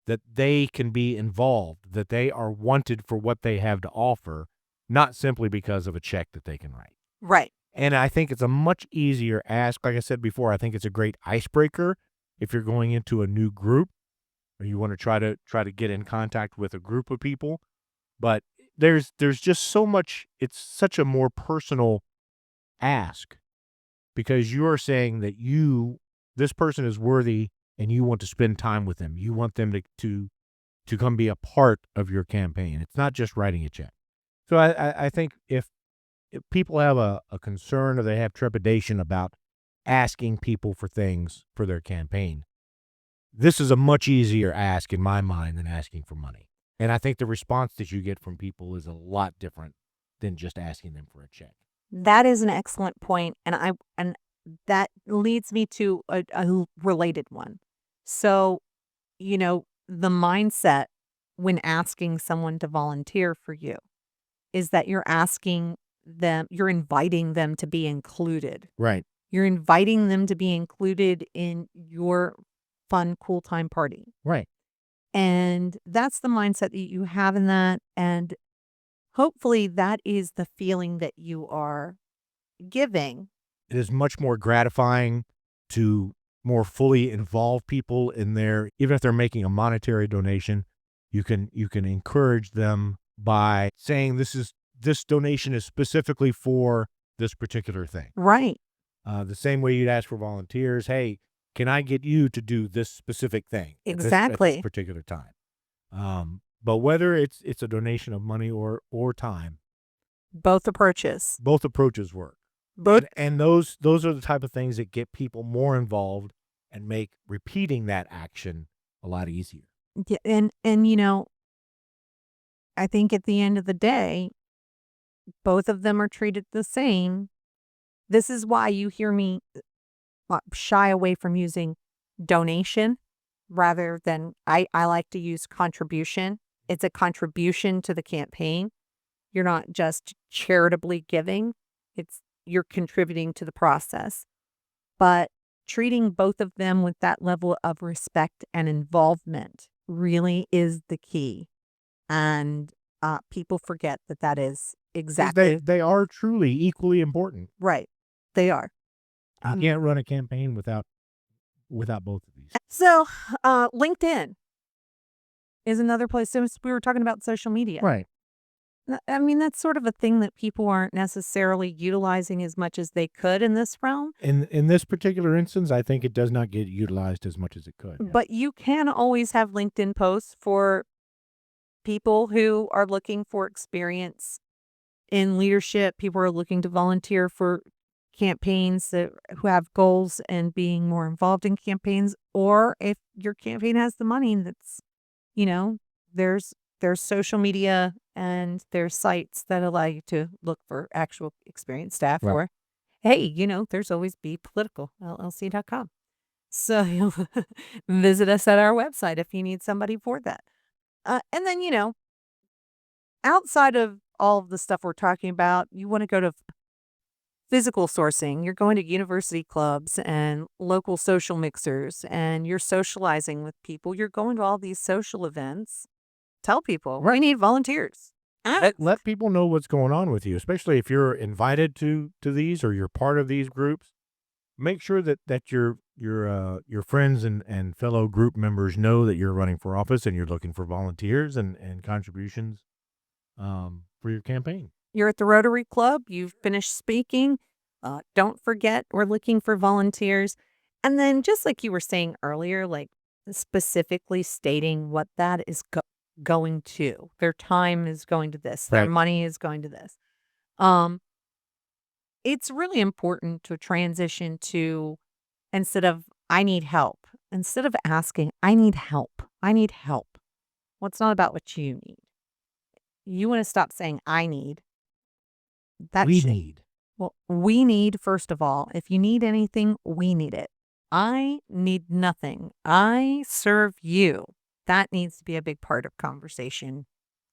that they can be involved, that they are wanted for what they have to offer, not simply because of a check that they can write. Right. And I think it's a much easier ask. Like I said before, I think it's a great icebreaker if you're going into a new group or you want to try to get in contact with a group of people. But there's just so much, it's such a more personal ask, because you are saying that this person is worthy and you want to spend time with them. You want them to come be a part of your campaign. It's not just writing a check. So I think if people have a concern or they have trepidation about asking people for things for their campaign, this is a much easier ask in my mind than asking for money. And I think the response that you get from people is a lot different than just asking them for a check. That is an excellent point, and that leads me to a related one. So, the mindset when asking someone to volunteer for you is that you're inviting them to be included. Right. You're inviting them to be included in your fun, cool time party. Right. And that's the mindset that you have in that. And hopefully that is the feeling that you are giving. It is much more gratifying to more fully involve people in their, even if they're making a monetary donation, you can encourage them by saying this donation is specifically for this particular thing. Right. The same way you'd ask for volunteers, hey, can I get you to do this specific thing at Exactly. this particular time? But whether it's a donation of money or time, Both approaches. both approaches work. And those are the type of things that get people more involved and make repeating that action a lot easier. Yeah, and I think at the end of the day, both of them are treated the same. This is why you hear me shy away from using donation rather than I like to use contribution. It's a contribution to the campaign. You're not just charitably giving. You're contributing to the process. But treating both of them with that level of respect and involvement really is the key. And people forget that is exactly They are truly equally important. right. They are. You can't run a campaign without both of these. So LinkedIn is another place. So we were talking about social media. Right. I mean, that's sort of a thing that people aren't necessarily utilizing as much as they could in this realm. In this particular instance, I think it does not get utilized as much as it could. But you can always have LinkedIn posts for people who are looking for experience in leadership. People are looking to volunteer for campaigns who have goals and being more involved in campaigns. Or if your campaign has the money, that's, there's social media and there's sites that allow you to look for actual experienced staff. Right. Or, hey, there's always Be Political, LLC.com. So visit us at our website if you need somebody for that. And then, outside of all of the stuff we're talking about, you want to go to physical sourcing. You're going to university clubs and local social mixers, and you're socializing with people. You're going to all these social events. Tell people, we need volunteers. Let people know what's going on with you, especially if you're invited to these or you're part of these groups. make sure that your friends and fellow group members know that you're running for office and you're looking for volunteers and contributions for your campaign. You're at the Rotary Club, you've finished speaking. Don't forget, we're looking for volunteers. And then, just like you were saying earlier, like specifically stating what that is going to. Their time is going to this, their Right. money is going to this. Um, it's really important to transition to, instead of I need help, instead of asking, I need help. I need help. Well, it's not about what you need. You want to stop saying I need. That We should need. Well, we need, first of all, if you need anything, we need it. I need nothing. I serve you. That needs to be a big part of conversation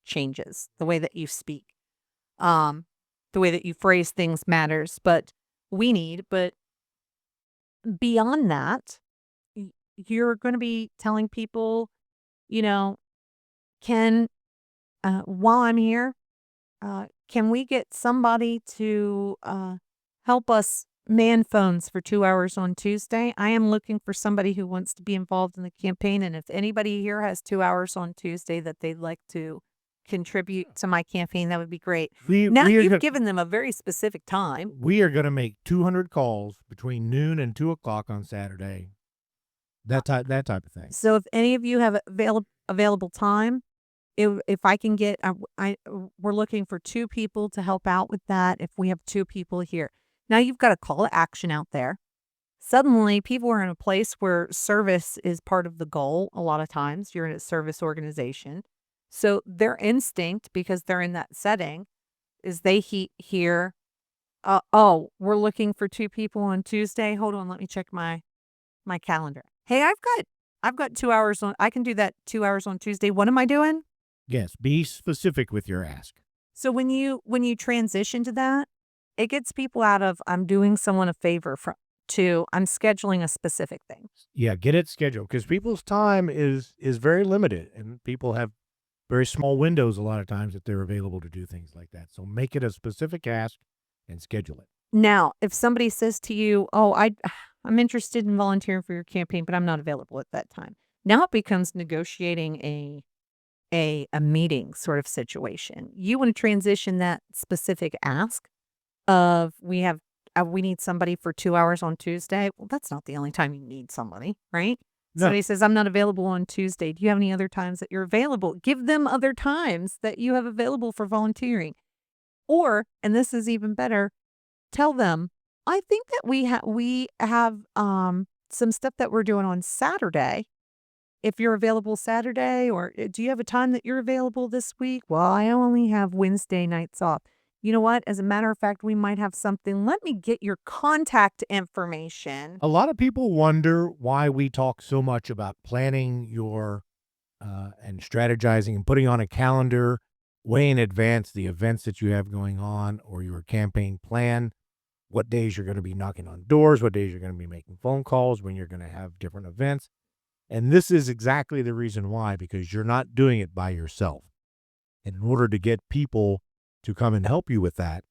changes. The way that you speak, um, the way that you phrase things matters. But beyond that, you're going to be telling people, you know, can, while I'm here, can we get somebody to help us man phones for 2 hours on Tuesday? I am looking for somebody who wants to be involved in the campaign. And if anybody here has 2 hours on Tuesday that they'd like to contribute to my campaign, that would be great. Now you've given them a very specific time. We are going to make 200 calls between noon and 2 o'clock on Saturday. That type of thing. So if any of you have available time, if I can get, we're looking for 2 people to help out with that. If we have 2 people here, now you've got a call to action out there. Suddenly, people are in a place where service is part of the goal. A lot of times, you're in a service organization, so their instinct, because they're in that setting, is they hear, "Oh, we're looking for 2 people on Tuesday. Hold on, let me check my calendar. Hey, I've got 2 hours on. I can do that 2 hours on Tuesday. What am I doing?" Yes, be specific with your ask. So when you transition to that, it gets people out of I'm doing someone a favor to I'm scheduling a specific thing. Yeah, get it scheduled because people's time is very limited, and people have very small windows a lot of times that they're available to do things like that. So make it a specific ask and schedule it. Now, if somebody says to you, "Oh, I'm interested in volunteering for your campaign, but I'm not available at that time." Now it becomes negotiating a meeting sort of situation. You want to transition that specific ask of we need somebody for 2 hours on Tuesday. Well, that's not the only time you need somebody, right? No. Somebody says, "I'm not available on Tuesday. Do you have any other times that you're available?" Give them other times that you have available for volunteering. Or, and this is even better, tell them, "I think that we have some stuff that we're doing on Saturday. If you're available Saturday, or do you have a time that you're available this week?" "Well, I only have Wednesday nights off." "You know what? As a matter of fact, we might have something. Let me get your contact information." A lot of people wonder why we talk so much about planning your and strategizing and putting on a calendar way in advance the events that you have going on or your campaign plan, what days you're going to be knocking on doors, what days you're going to be making phone calls, when you're going to have different events. And this is exactly the reason why, because you're not doing it by yourself. And in order to get people to come and help you with that,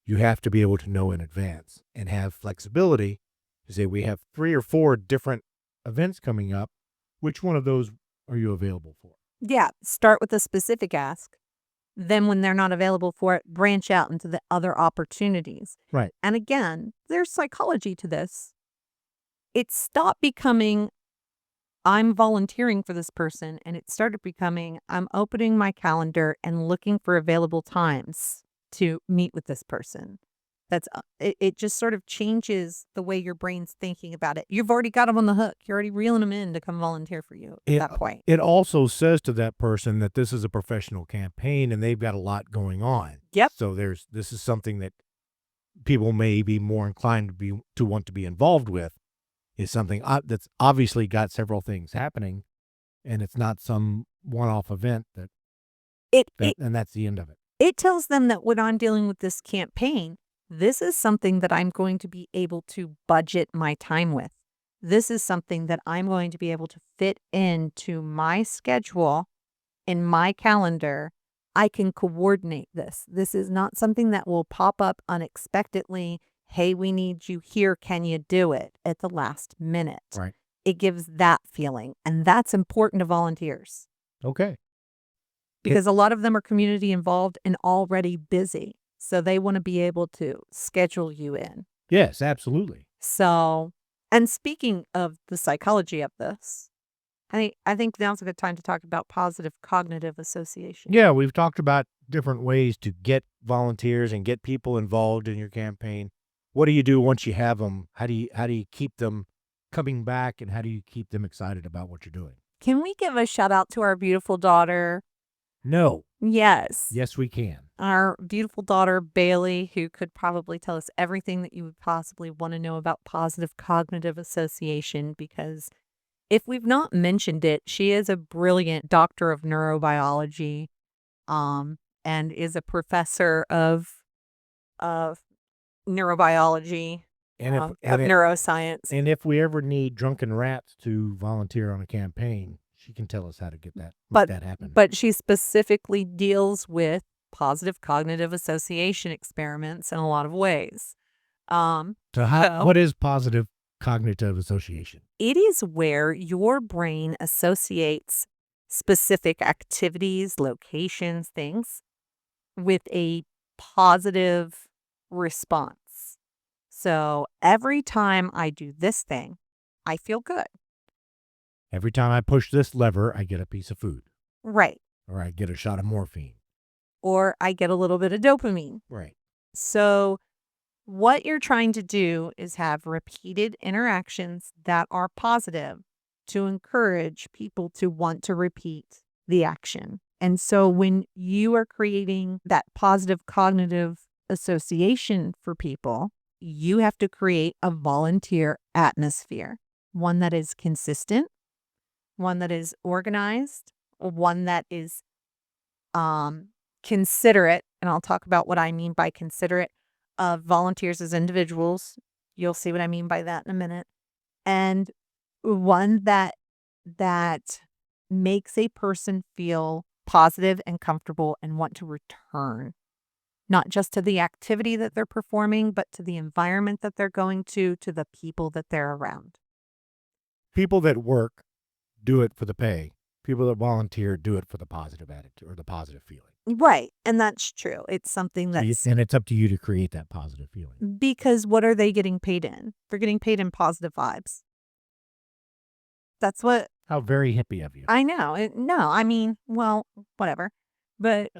you have to be able to know in advance and have flexibility to say, we have 3 or 4 different events coming up. Which one of those are you available for? Yeah, start with a specific ask. Then when they're not available for it, branch out into the other opportunities. Right. And again, there's psychology to this. It stopped becoming I'm volunteering for this person, and it started becoming I'm opening my calendar and looking for available times to meet with this person. That's it just sort of changes the way your brain's thinking about it. You've already got them on the hook. You're already reeling them in to come volunteer for you at that point. It also says to that person that this is a professional campaign and they've got a lot going on. Yep. So this is something that people may be more inclined to want to be involved with, is something that's obviously got several things happening, and it's not some one-off event and that's the end of it. It tells them that when I'm dealing with this campaign, this is something that I'm going to be able to budget my time with. This is something that I'm going to be able to fit into my schedule, in my calendar. I can coordinate this. This is not something that will pop up unexpectedly. hey, we need you here. Can you do it at the last minute? Right. It gives that feeling. And that's important to volunteers Okay. because a lot of them are community involved and already busy. So they want to be able to schedule you in. Yes, absolutely. So, and speaking of the psychology of this, I think now's a good time to talk about positive cognitive association. Yeah, we've talked about different ways to get volunteers and get people involved in your campaign. What do you do once you have them? How do you keep them coming back, and how do you keep them excited about what you're doing? Can we give a shout out to our beautiful daughter? No. Yes. Yes, we can. Our beautiful daughter, Bailey, who could probably tell us everything that you would possibly want to know about positive cognitive association, because if we've not mentioned it, she is a brilliant doctor of neurobiology, and is a professor of neurobiology, And if of and it, neuroscience. and if we ever need drunken rats to volunteer on a campaign, she can tell us how to get that make that happen. But she specifically deals with positive cognitive association experiments in a lot of ways. So so- what is positive cognitive association? It is where your brain associates specific activities, locations, things with a positive response. So every time I do this thing, I feel good. Every time I push this lever, I get a piece of food, Right. or I get a shot of morphine. Or I get a little bit of dopamine. Right. So what you're trying to do is have repeated interactions that are positive to encourage people to want to repeat the action. And so when you are creating that positive cognitive association for people, you have to create a volunteer atmosphere, one that is consistent, one that is organized, one that is considerate. And I'll talk about what I mean by considerate of volunteers as individuals. You'll see what I mean by that in a minute. And one that makes a person feel positive and comfortable and want to return, not just to the activity that they're performing, but to the environment that they're going to the people that they're around. People that work do it for the pay. People that volunteer do it for the positive attitude or the positive feeling. Right. And that's true. It's something that's And it's up to you to create that positive feeling. because what are they getting paid in? They're getting paid in positive vibes. That's what How very hippie of you. I know. No, I mean, well, whatever. But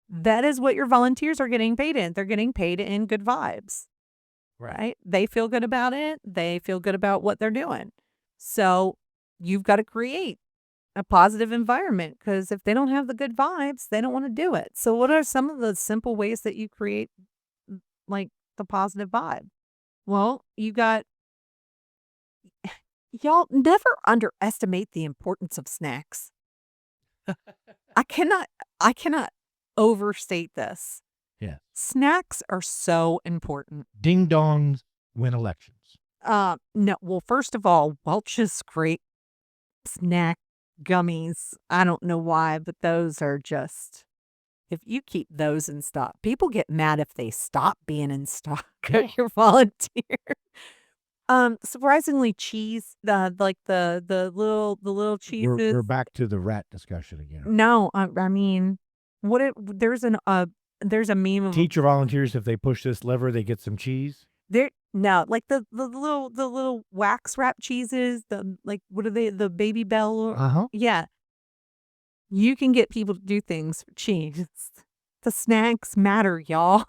that is what your volunteers are getting paid in. They're getting paid in good vibes, right? They feel good about it. They feel good about what they're doing. So you've got to create a positive environment, because if they don't have the good vibes, they don't want to do it. So what are some of the simple ways that you create like the positive vibe? Well, y'all never underestimate the importance of snacks. I cannot overstate this. Yeah. Snacks are so important. Ding dongs win elections. No, well, first of all, Welch's grape snack gummies. I don't know why, but those are just, if you keep those in stock, people get mad if they stop being in stock at your volunteer. Surprisingly, cheese, the little cheeses. We're back to the rat discussion again. No, I mean, there's a meme of Teach your volunteers if they push this lever, they get some cheese. No, like the little wax wrap cheeses, what are they? The Baby Bell? Yeah. You can get people to do things for cheese. The snacks matter, y'all.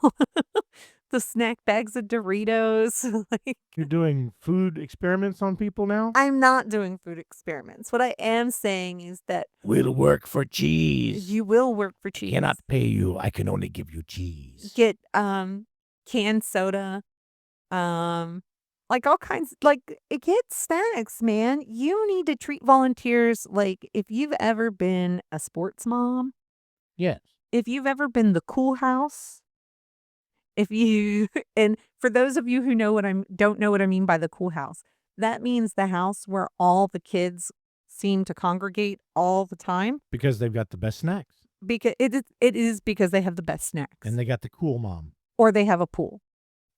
The snack bags of Doritos. You're doing food experiments on people now? I'm not doing food experiments. What I am saying is that We'll work for cheese. you will work for cheese. Cannot pay you. I can only give you cheese. Get canned soda. Like all kinds, get snacks, man. You need to treat volunteers like, if you've ever been a sports mom, Yes. if you've ever been the cool house, and for those of you who don't know what I mean by the cool house, that means the house where all the kids seem to congregate all the time. Because they've got the best snacks. Because it is because they have the best snacks. And they got the cool mom. Or they have a pool.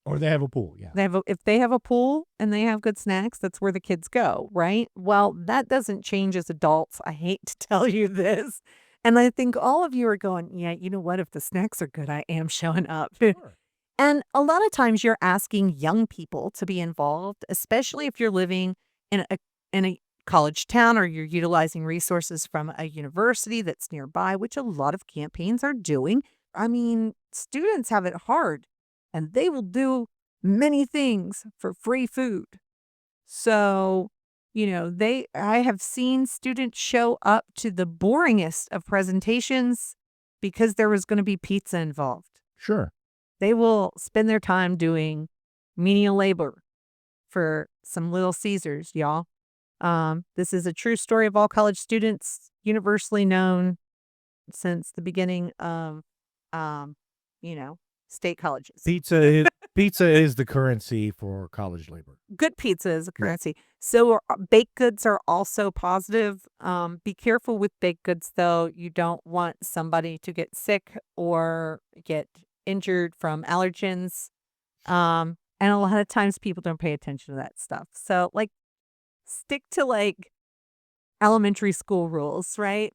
Or they have a pool, yeah. If they have a pool and they have good snacks, that's where the kids go, right? Well, that doesn't change as adults. I hate to tell you this. And I think all of you are going, yeah, you know what? If the snacks are good, I am showing up. Sure. And a lot of times you're asking young people to be involved, especially if you're living in a college town or you're utilizing resources from a university that's nearby, which a lot of campaigns are doing. I mean, students have it hard and they will do many things for free food. So, I have seen students show up to the boringest of presentations because there was going to be pizza involved. Sure. They will spend their time doing menial labor for some Little Caesars, y'all. This is a true story of all college students, universally known since the beginning of, state colleges. Pizza is the currency for college labor. Good pizza is a currency. So baked goods are also positive. Be careful with baked goods, though. You don't want somebody to get sick or get injured from allergens. And a lot of times people don't pay attention to that stuff. So stick to elementary school rules, right?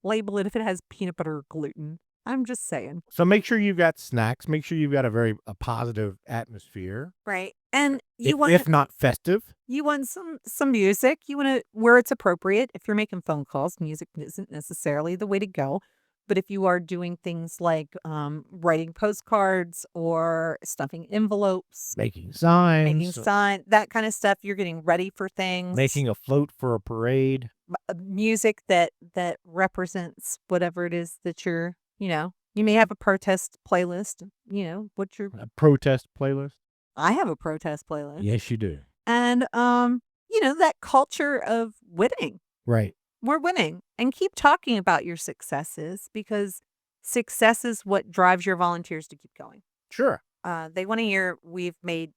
Label it if it has peanut butter or gluten. I'm just saying. So make sure you've got snacks. Make sure you've got a positive atmosphere. Right. And if not festive. You want some music. You want to, where it's appropriate. If you're making phone calls, music isn't necessarily the way to go. But if you are doing things like writing postcards or stuffing envelopes, Making signs. that kind of stuff, you're getting ready for things. Making a float for a parade. Music that represents whatever it is that you're, you may have a protest playlist, what's your... A protest playlist? I have a protest playlist. Yes, you do. And, that culture of winning. Right. We're winning. And keep talking about your successes because success is what drives your volunteers to keep going. Sure. They want to hear we've made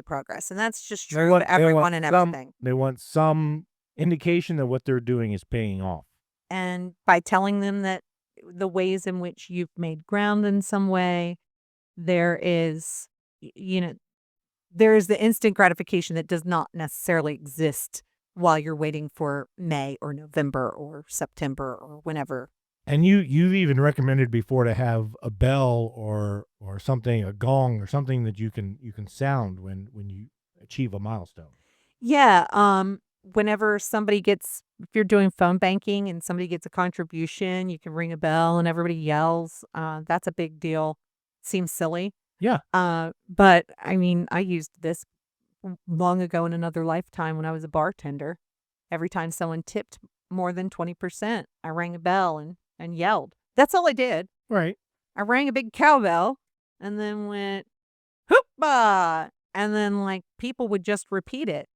progress. And that's just true of everyone and everything. They want some indication that what they're doing is paying off. And by telling them that the ways in which you've made ground in some way, there is the instant gratification that does not necessarily exist while you're waiting for May or November or September or whenever. And you've even recommended before to have a bell or something, a gong or something that you can sound when you achieve a milestone. Yeah. Whenever if you're doing phone banking and somebody gets a contribution, you can ring a bell and everybody yells. That's a big deal. Seems silly. Yeah. But I mean, I used this long ago in another lifetime when I was a bartender. Every time someone tipped more than 20%, I rang a bell and yelled. That's all I did. Right. I rang a big cowbell and then went, hoopah! And then people would just repeat it.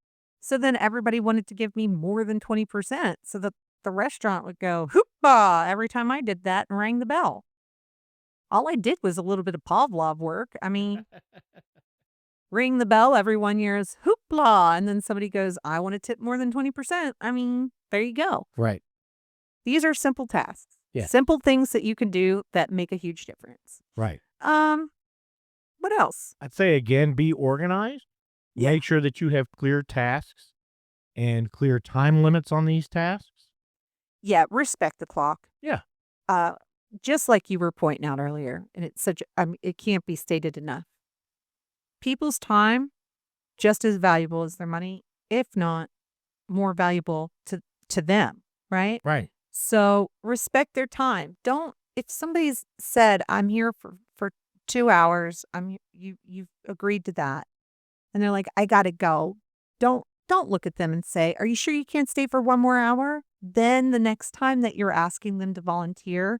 So then everybody wanted to give me more than 20%. So that the restaurant would go, hoopah! Every time I did that and rang the bell. All I did was a little bit of Pavlov work. I mean, ring the bell, everyone hears hoopla, and then somebody goes, I want to tip more than 20%. I mean, there you go. Right. These are simple tasks. Yeah. Simple things that you can do that make a huge difference. Right. What else? I'd say again, be organized. Yeah. Make sure that you have clear tasks and clear time limits on these tasks. Yeah, respect the clock. Yeah. Just like you were pointing out earlier, and it's it can't be stated enough. People's time, just as valuable as their money, if not more valuable to them, right? Right. So respect their time. If somebody's said, I'm here for 2 hours, you've agreed to that, and they're like, I gotta go. Don't look at them and say, are you sure you can't stay for 1 more hour? Then the next time that you're asking them to volunteer,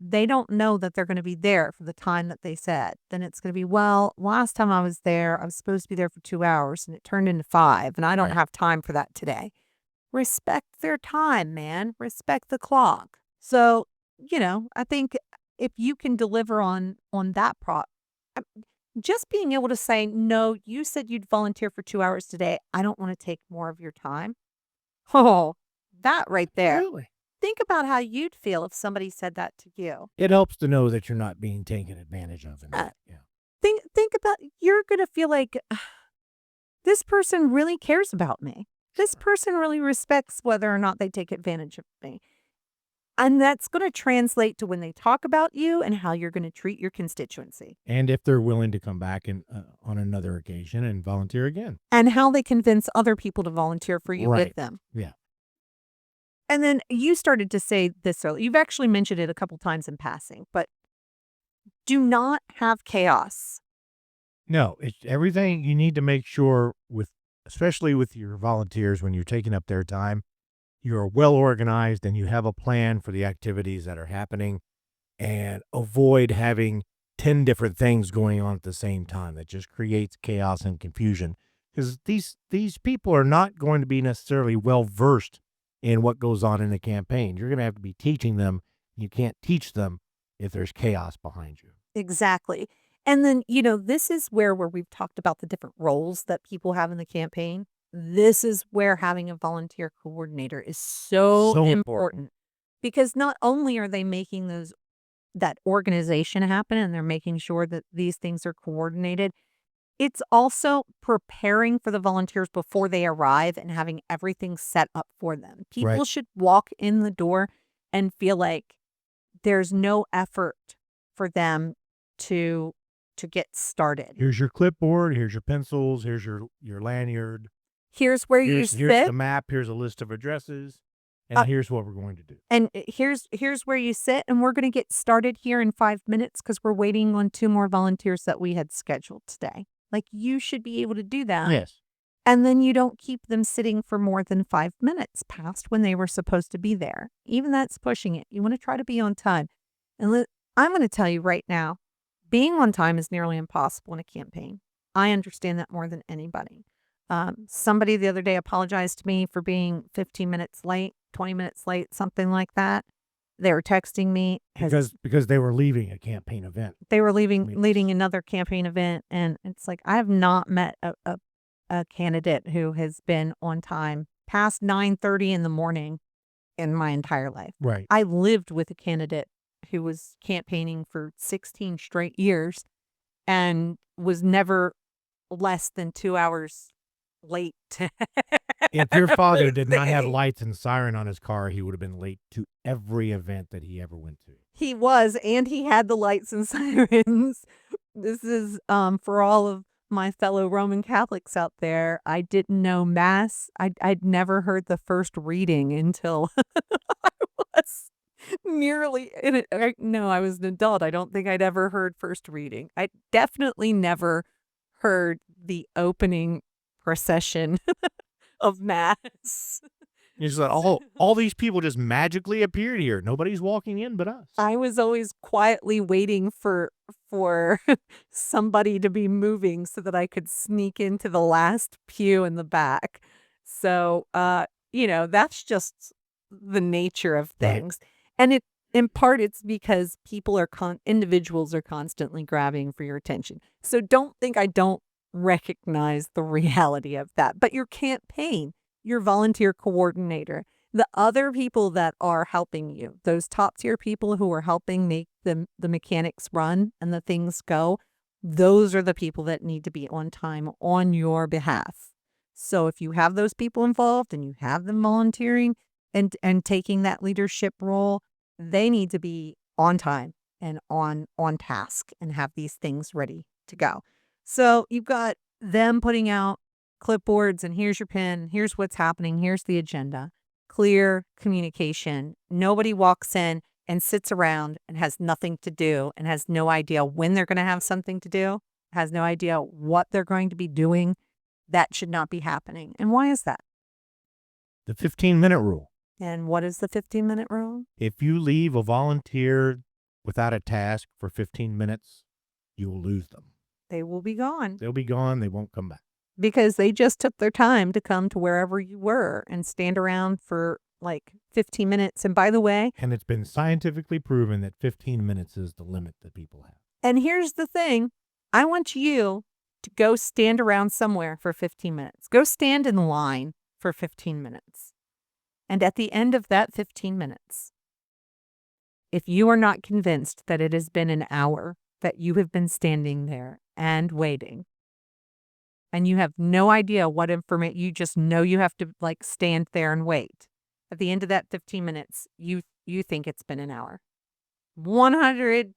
they don't know that they're going to be there for the time that they said. Then it's going to be, well, last time I was there, I was supposed to be there for 2 hours and it turned into 5 and I don't have time for that today. Respect their time, man. Respect the clock. So, I think if you can deliver on that just being able to say, no, you said you'd volunteer for 2 hours today. I don't want to take more of your time. Oh, that right there. Absolutely. Think about how you'd feel if somebody said that to you. It helps to know that you're not being taken advantage of. Yeah. Yeah. Think you're going to feel like this person really cares about me. This person really respects whether or not they take advantage of me. And that's going to translate to when they talk about you and how you're going to treat your constituency. And if they're willing to come back and on another occasion and volunteer again. And how they convince other people to volunteer for you with them. Yeah. And then you started to say this earlier. You've actually mentioned it a couple times in passing, but do not have chaos. No, it's everything you need to make sure especially with your volunteers, when you're taking up their time, you're well organized and you have a plan for the activities that are happening, and avoid having 10 different things going on at the same time. That just creates chaos and confusion, because these people are not going to be necessarily well versed in what goes on in the campaign. You're going to have to be teaching them. You can't teach them if there's chaos behind you. Exactly. And then, this is where we've talked about the different roles that people have in the campaign. This is where having a volunteer coordinator is so important, because not only are they making that organization happen and they're making sure that these things are coordinated, it's also preparing for the volunteers before they arrive and having everything set up for them. People should walk in the door and feel like there's no effort for them to get started. Here's your clipboard, here's your pencils, here's your lanyard. Here's where you sit. Here's the map, here's a list of addresses, and here's what we're going to do. And here's where you sit, and we're going to get started here in 5 minutes because we're waiting on 2 more volunteers that we had scheduled today. Like, you should be able to do that. Yes. And then you don't keep them sitting for more than 5 minutes past when they were supposed to be there. Even that's pushing it. You want to try to be on time. And I'm going to tell you right now, being on time is nearly impossible in a campaign. I understand that more than anybody. Somebody the other day apologized to me for being 15 minutes late, 20 minutes late, something like that. They were texting me. Because they were leaving a campaign event. They were leading another campaign event. And it's like, I have not met a candidate who has been on time past 9:30 in the morning in my entire life. Right. I lived with a candidate who was campaigning for 16 straight years and was never less than 2 hours late. If your father did not have lights and siren on his car, he would have been late to every event that he ever went to. He was, and he had the lights and sirens. This is for all of my fellow Roman Catholics out there. I didn't know Mass. I'd never heard the first reading until I was I was an adult. I don't think I'd ever heard first reading. I definitely never heard the opening procession of Mass. It's like all these people just magically appeared here. Nobody's walking in but us. I was always quietly waiting for somebody to be moving so that I could sneak into the last pew in the back. So, that's just the nature of things. Right. And in part, it's because individuals are constantly grabbing for your attention. So don't think I don't recognize the reality of that. But your campaign, your volunteer coordinator, the other people that are helping you, those top tier people who are helping make the mechanics run and the things go, those are the people that need to be on time on your behalf. So if you have those people involved and you have them volunteering and taking that leadership role, they need to be on time and on task and have these things ready to go. So you've got them putting out clipboards and here's your pen, here's what's happening, here's the agenda. Clear communication. Nobody walks in and sits around and has nothing to do and has no idea when they're going to have something to do, has no idea what they're going to be doing. That should not be happening. And why is that? The 15-minute rule. And what is the 15-minute rule? If you leave a volunteer without a task for 15 minutes, you will lose them. They will be gone. They'll be gone. They won't come back. Because they just took their time to come to wherever you were and stand around for like 15 minutes. And by the way... And it's been scientifically proven that 15 minutes is the limit that people have. And here's the thing. I want you to go stand around somewhere for 15 minutes. Go stand in line for 15 minutes. And at the end of that 15 minutes, if you are not convinced that it has been an hour that you have been standing there and waiting. And you have no idea what information, you just know you have to like stand there and wait. At the end of that 15 minutes, you think it's been an hour. 100%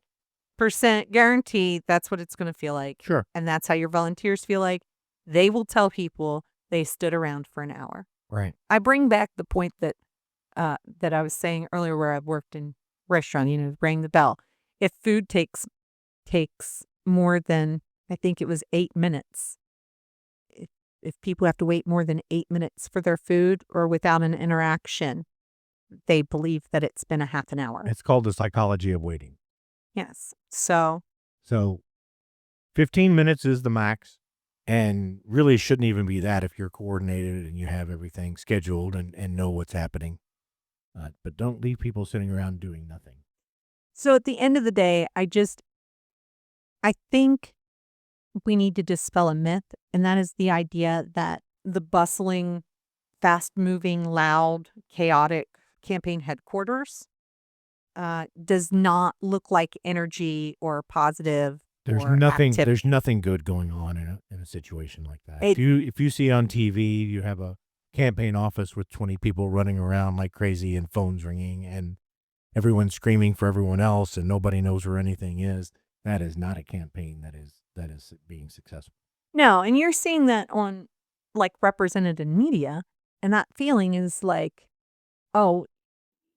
guarantee that's what it's going to feel like. Sure. And that's how your volunteers feel like. They will tell people they stood around for an hour. Right. I bring back the point that I was saying earlier where I've worked in restaurant, ring the bell. If food takes more than, I think it was 8 minutes, if people have to wait more than 8 minutes for their food or without an interaction, they believe that it's been a half an hour. It's called the psychology of waiting. Yes. So 15 minutes is the max, and really shouldn't even be that if you're coordinated and you have everything scheduled and know what's happening. But don't leave people sitting around doing nothing. So at the end of the day, I think we need to dispel a myth, and that is the idea that the bustling, fast-moving, loud, chaotic campaign headquarters does not look like energy or positive. There's or nothing. activity. There's nothing good going on in a situation like that. If you see on TV, you have a campaign office with 20 people running around like crazy and phones ringing and everyone's screaming for everyone else and nobody knows where anything is. That is not a campaign that is being successful. No, and you're seeing that on like represented in media, and that feeling is like, oh,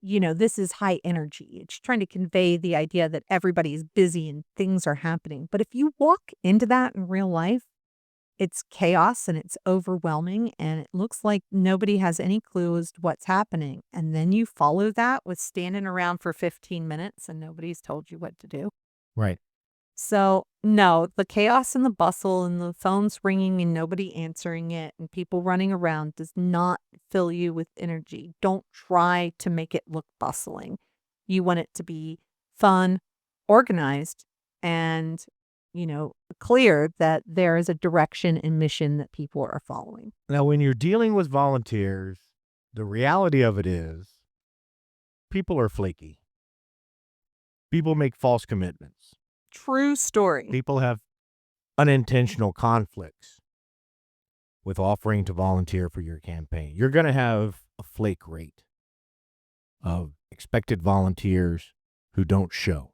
this is high energy. It's trying to convey the idea that everybody is busy and things are happening. But if you walk into that in real life, it's chaos and it's overwhelming and it looks like nobody has any clue as to what's happening. And then you follow that with standing around for 15 minutes and nobody's told you what to do. Right. So, no, the chaos and the bustle and the phones ringing and nobody answering it and people running around does not fill you with energy. Don't try to make it look bustling. You want it to be fun, organized, and, clear that there is a direction and mission that people are following. Now, when you're dealing with volunteers, the reality of it is people are flaky. People make false commitments. True story. People have unintentional conflicts with offering to volunteer for your campaign. You're going to have a flake rate of expected volunteers who don't show.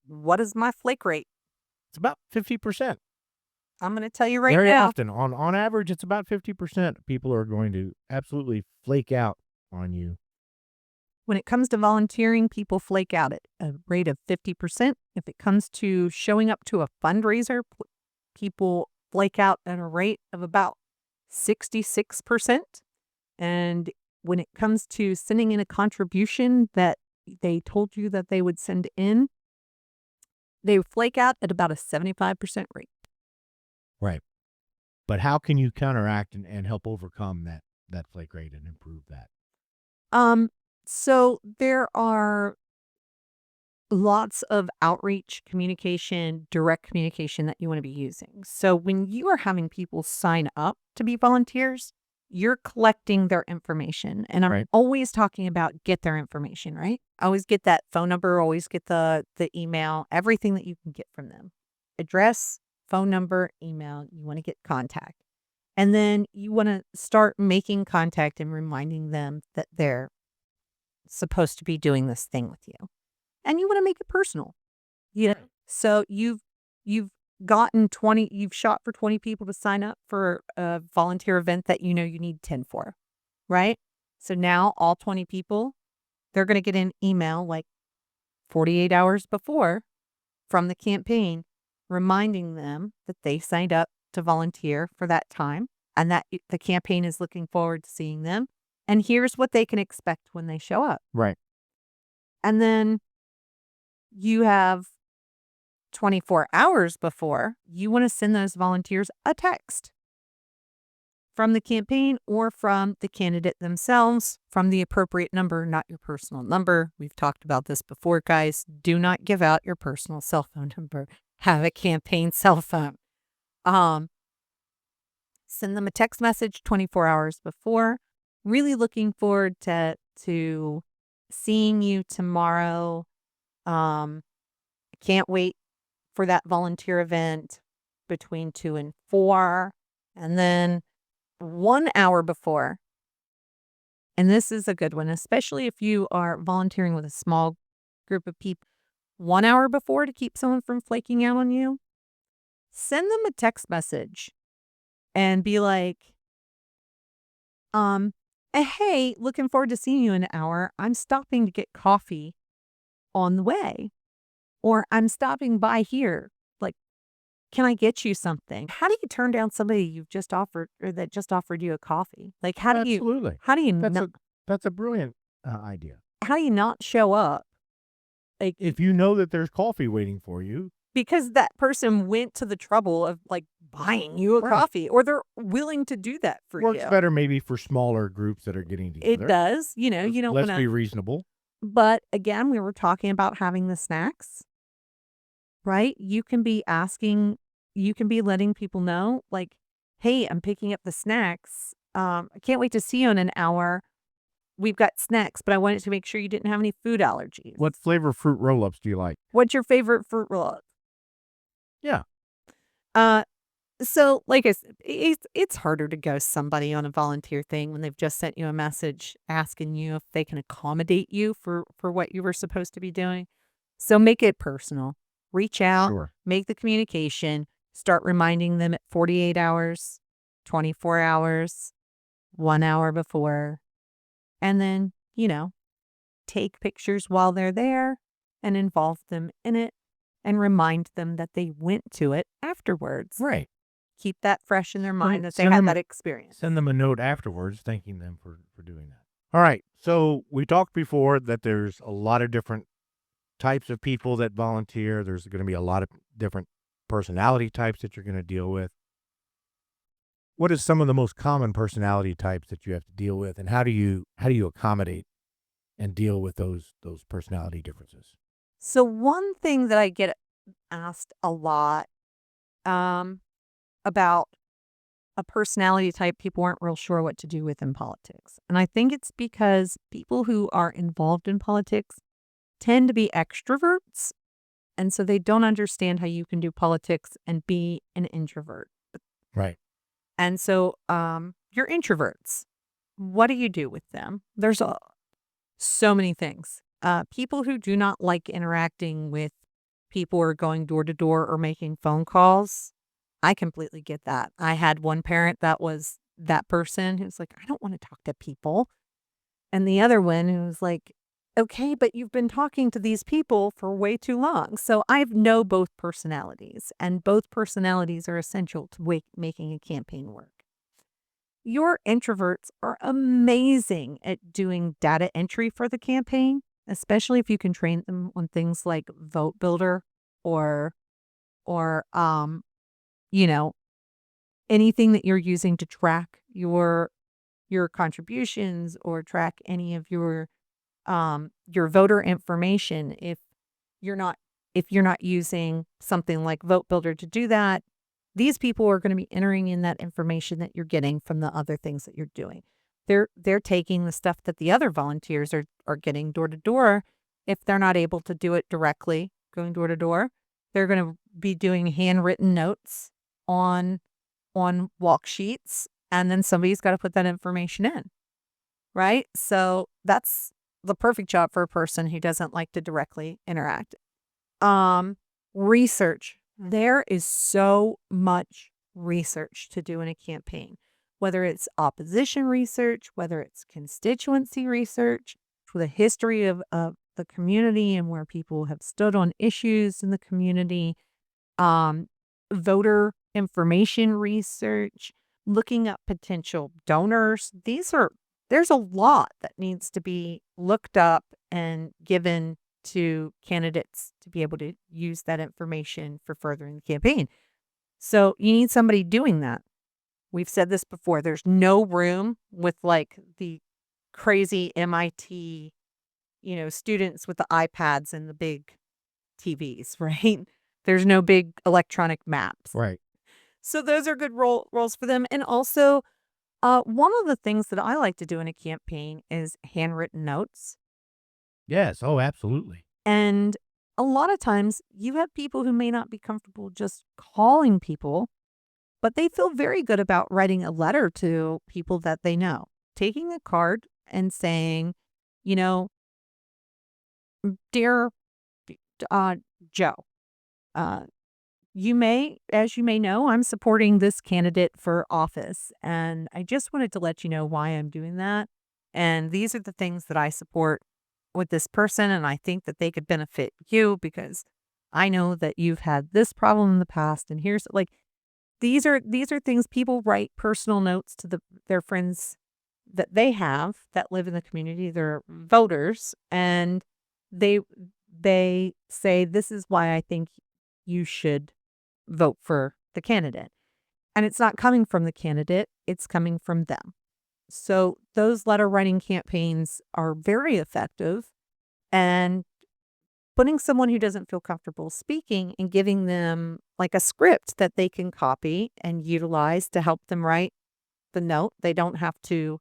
What is my flake rate? It's about 50%. I'm going to tell you right Very now. often, on average, it's about 50%. People are going to absolutely flake out on you. When it comes to volunteering, people flake out at a rate of 50%. If it comes to showing up to a fundraiser, people flake out at a rate of about 66%. And when it comes to sending in a contribution that they told you that they would send in, they flake out at about a 75% rate. Right. But how can you counteract and help overcome that flake rate and improve that? So there are lots of outreach communication, direct communication that you want to be using. So when you are having people sign up to be volunteers, you're collecting their information. And I'm Right. always talking about get their information, right? Always get that phone number, always get the email, everything that you can get from them. Address, phone number, email, you want to get contact. And then you want to start making contact and reminding them that they're supposed to be doing this thing with you. And you want to make it personal. So you've gotten 20, you've shot for 20 people to sign up for a volunteer event that you need 10 for, right? So now all 20 people, they're going to get an email like 48 hours before from the campaign reminding them that they signed up to volunteer for that time and that the campaign is looking forward to seeing them. And here's what they can expect when they show up. Right. And then you have 24 hours before, you want to send those volunteers a text from the campaign or from the candidate themselves, from the appropriate number, not your personal number. We've talked about this before, guys. Do not give out your personal cell phone number. Have a campaign cell phone. Send them a text message 24 hours before. Really looking forward to seeing you tomorrow. I can't wait for that volunteer event between 2 and 4. And then 1 hour before, and this is a good one, especially if you are volunteering with a small group of people, 1 hour before to keep someone from flaking out on you, send them a text message and be like, hey, looking forward to seeing you in an hour. I'm stopping to get coffee on the way, or I'm stopping by here. Like, can I get you something? How do you turn down somebody you've just offered or that just offered you a coffee? Like, Absolutely. how do you That's a brilliant idea. how do you not show up? Like, If you know that there's coffee waiting for you, because that person went to the trouble of like buying you a Right. coffee, or they're willing to do that for works you. better maybe for smaller groups that are getting It together. does, you know, you don't Let's want be to. reasonable. But again, we were talking about having the snacks, right? You can be letting people know, like, hey, I'm picking up the snacks. I can't wait to see you in an hour. We've got snacks, but I wanted to make sure you didn't have any food allergies. What flavor fruit roll-ups do you like? What's your favorite fruit roll-up? Yeah. So, like I said, it's harder to ghost somebody on a volunteer thing when they've just sent you a message asking you if they can accommodate you for what you were supposed to be doing. So make it personal. Reach out, Sure. make the communication, start reminding them at 48 hours, 24 hours, 1 hour before, and then, take pictures while they're there and involve them in it and remind them that they went to it afterwards. Right. Keep that fresh in their mind that they send had them- that experience. Send them a note afterwards thanking them for doing that. All right. So we talked before that there's a lot of different types of people that volunteer. There's going to be a lot of different personality types that you're going to deal with. What is some of the most common personality types that you have to deal with, and how do you accommodate and deal with those personality differences? So one thing that I get asked a lot about a personality type people aren't real sure what to do with in politics. And I think it's because people who are involved in politics tend to be extroverts. And so they don't understand how you can do politics and be an introvert. Right. And so you're introverts. What do you do with them? There's so many things. People who do not like interacting with people or going door to door or making phone calls, I completely get that. I had one parent that was that person who's like, I don't want to talk to people. And the other one who was like, okay, but you've been talking to these people for way too long. So I know both personalities, and both personalities are essential to making a campaign work. Your introverts are amazing at doing data entry for the campaign, especially if you can train them on things like Vote Builder or anything that you're using to track your contributions or track any of your voter information. If you're not using something like Vote Builder to do that, these people are going to be entering in that information that you're getting from the other things that you're doing. They're taking the stuff that the other volunteers are getting door to door. If they're not able to do it directly, going door to door, they're going to be doing handwritten notes on walk sheets, and then somebody's got to put that information in, right? So that's the perfect job for a person who doesn't like to directly interact. Research. There is so much research to do in a campaign, whether it's opposition research, whether it's constituency research, for the history of the community and where people have stood on issues in the community, voter information research, looking up potential donors. There's a lot that needs to be looked up and given to candidates to be able to use that information for furthering the campaign. So you need somebody doing that. We've said this before. There's no room with like the crazy MIT, students with the iPads and the big TVs, right? There's no big electronic maps. Right. So those are good roles for them. And also, one of the things that I like to do in a campaign is handwritten notes. Yes. Oh, absolutely. And a lot of times you have people who may not be comfortable just calling people, but they feel very good about writing a letter to people that they know, taking a card and saying, you know, dear uh, Joe, uh, as you may know, I'm supporting this candidate for office. And I just wanted to let you know why I'm doing that. And these are the things that I support with this person. And I think that they could benefit you because I know that you've had this problem in the past. And here's like, these are things people write personal notes to their friends that they have that live in the community. They're voters, and they they say this is why I think you should vote for the candidate. And it's not coming from the candidate, it's coming from them. So those letter writing campaigns are very effective, and putting someone who doesn't feel comfortable speaking and giving them like a script that they can copy and utilize to help them write the note. They don't have to,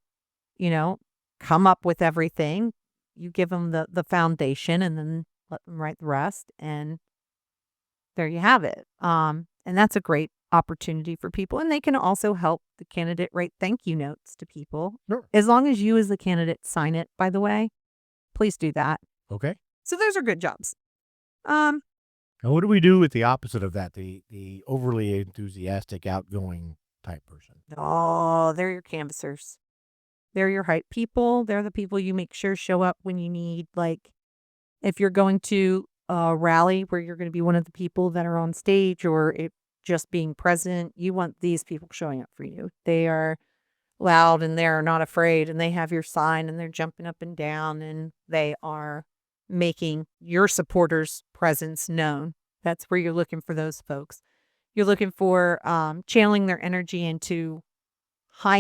you know, come up with everything. You give them the foundation and then let them write the rest. And there you have it. And that's a great opportunity for people. And they can also help the candidate write thank you notes to people. Sure. As long as you as the candidate sign it, by the way, please do that. Okay. So those are good jobs. Now, what do we do with the opposite of that? The overly enthusiastic, outgoing type person. Oh, they're your canvassers. They're your hype people. They're the people you make sure show up when you need, like, if you're going to a rally where you're going to be one of the people that are on stage or just being present, you want these people showing up for you. They are loud and they're not afraid and they have your sign and they're jumping up and down and they are making your supporters' presence known. That's where you're looking for those folks. You're looking for channeling their energy into high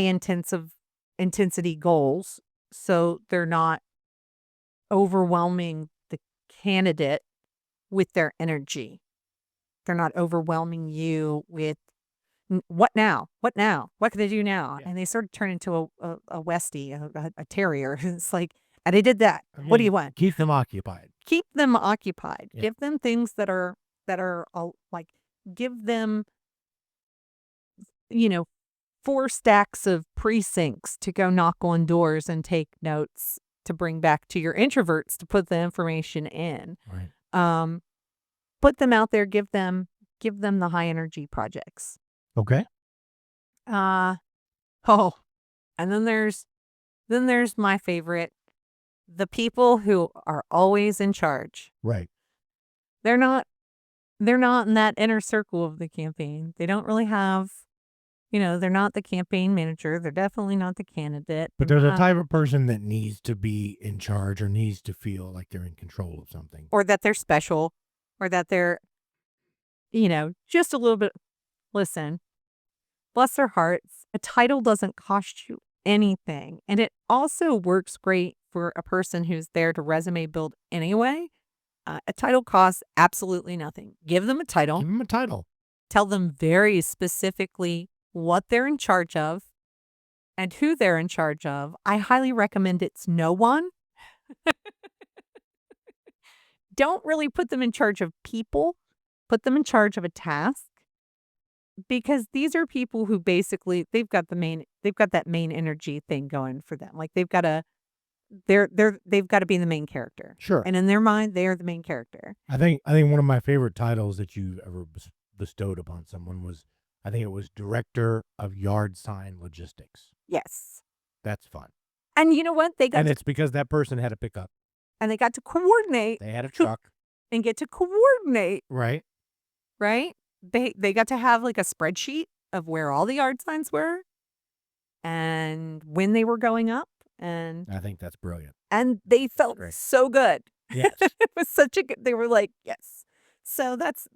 intensity goals, so they're not overwhelming the candidate with their energy. They're not overwhelming you with what now? What now? What can I do now? Yeah. And they sort of turn into a Westie, a terrier. It's like, and I did that. What do you want? Keep them occupied. Keep them occupied. Yeah. Give them things that are like, give them, 4 stacks of precincts to go knock on doors and take notes to bring back to your introverts to put the information in. Right. Put them out there. Give them the high energy projects. Okay. And then there's my favorite, the people who are always in charge. Right. They're not in that inner circle of the campaign. They don't really have, they're not the campaign manager. They're definitely not the candidate. But there's a type of person that needs to be in charge or needs to feel like they're in control of something. Or that they're special, or that they're, just a little bit. Listen, bless their hearts. A title doesn't cost you anything. And it also works great for a person who's there to resume build anyway. A title costs absolutely nothing. Give them a title. Give them a title. Tell them very specifically what they're in charge of and who they're in charge of. I highly recommend it's no one. Don't really put them in charge of people. Put them in charge of a task. Because these are people who basically they've got that main energy thing going for them. Like they've got to be the main character. Sure. And in their mind, they are the main character. I think one of my favorite titles that you ever bestowed upon someone was, I think it was Director of Yard Sign Logistics. Yes. That's fun. And you know what? It's because that person had a pickup. And they got to coordinate. They had a truck. And get to coordinate. Right. Right? They got to have like a spreadsheet of where all the yard signs were and when they were going up. And I think that's brilliant. And they felt so good. Yes. It was such a good, they were like, yes. So that's,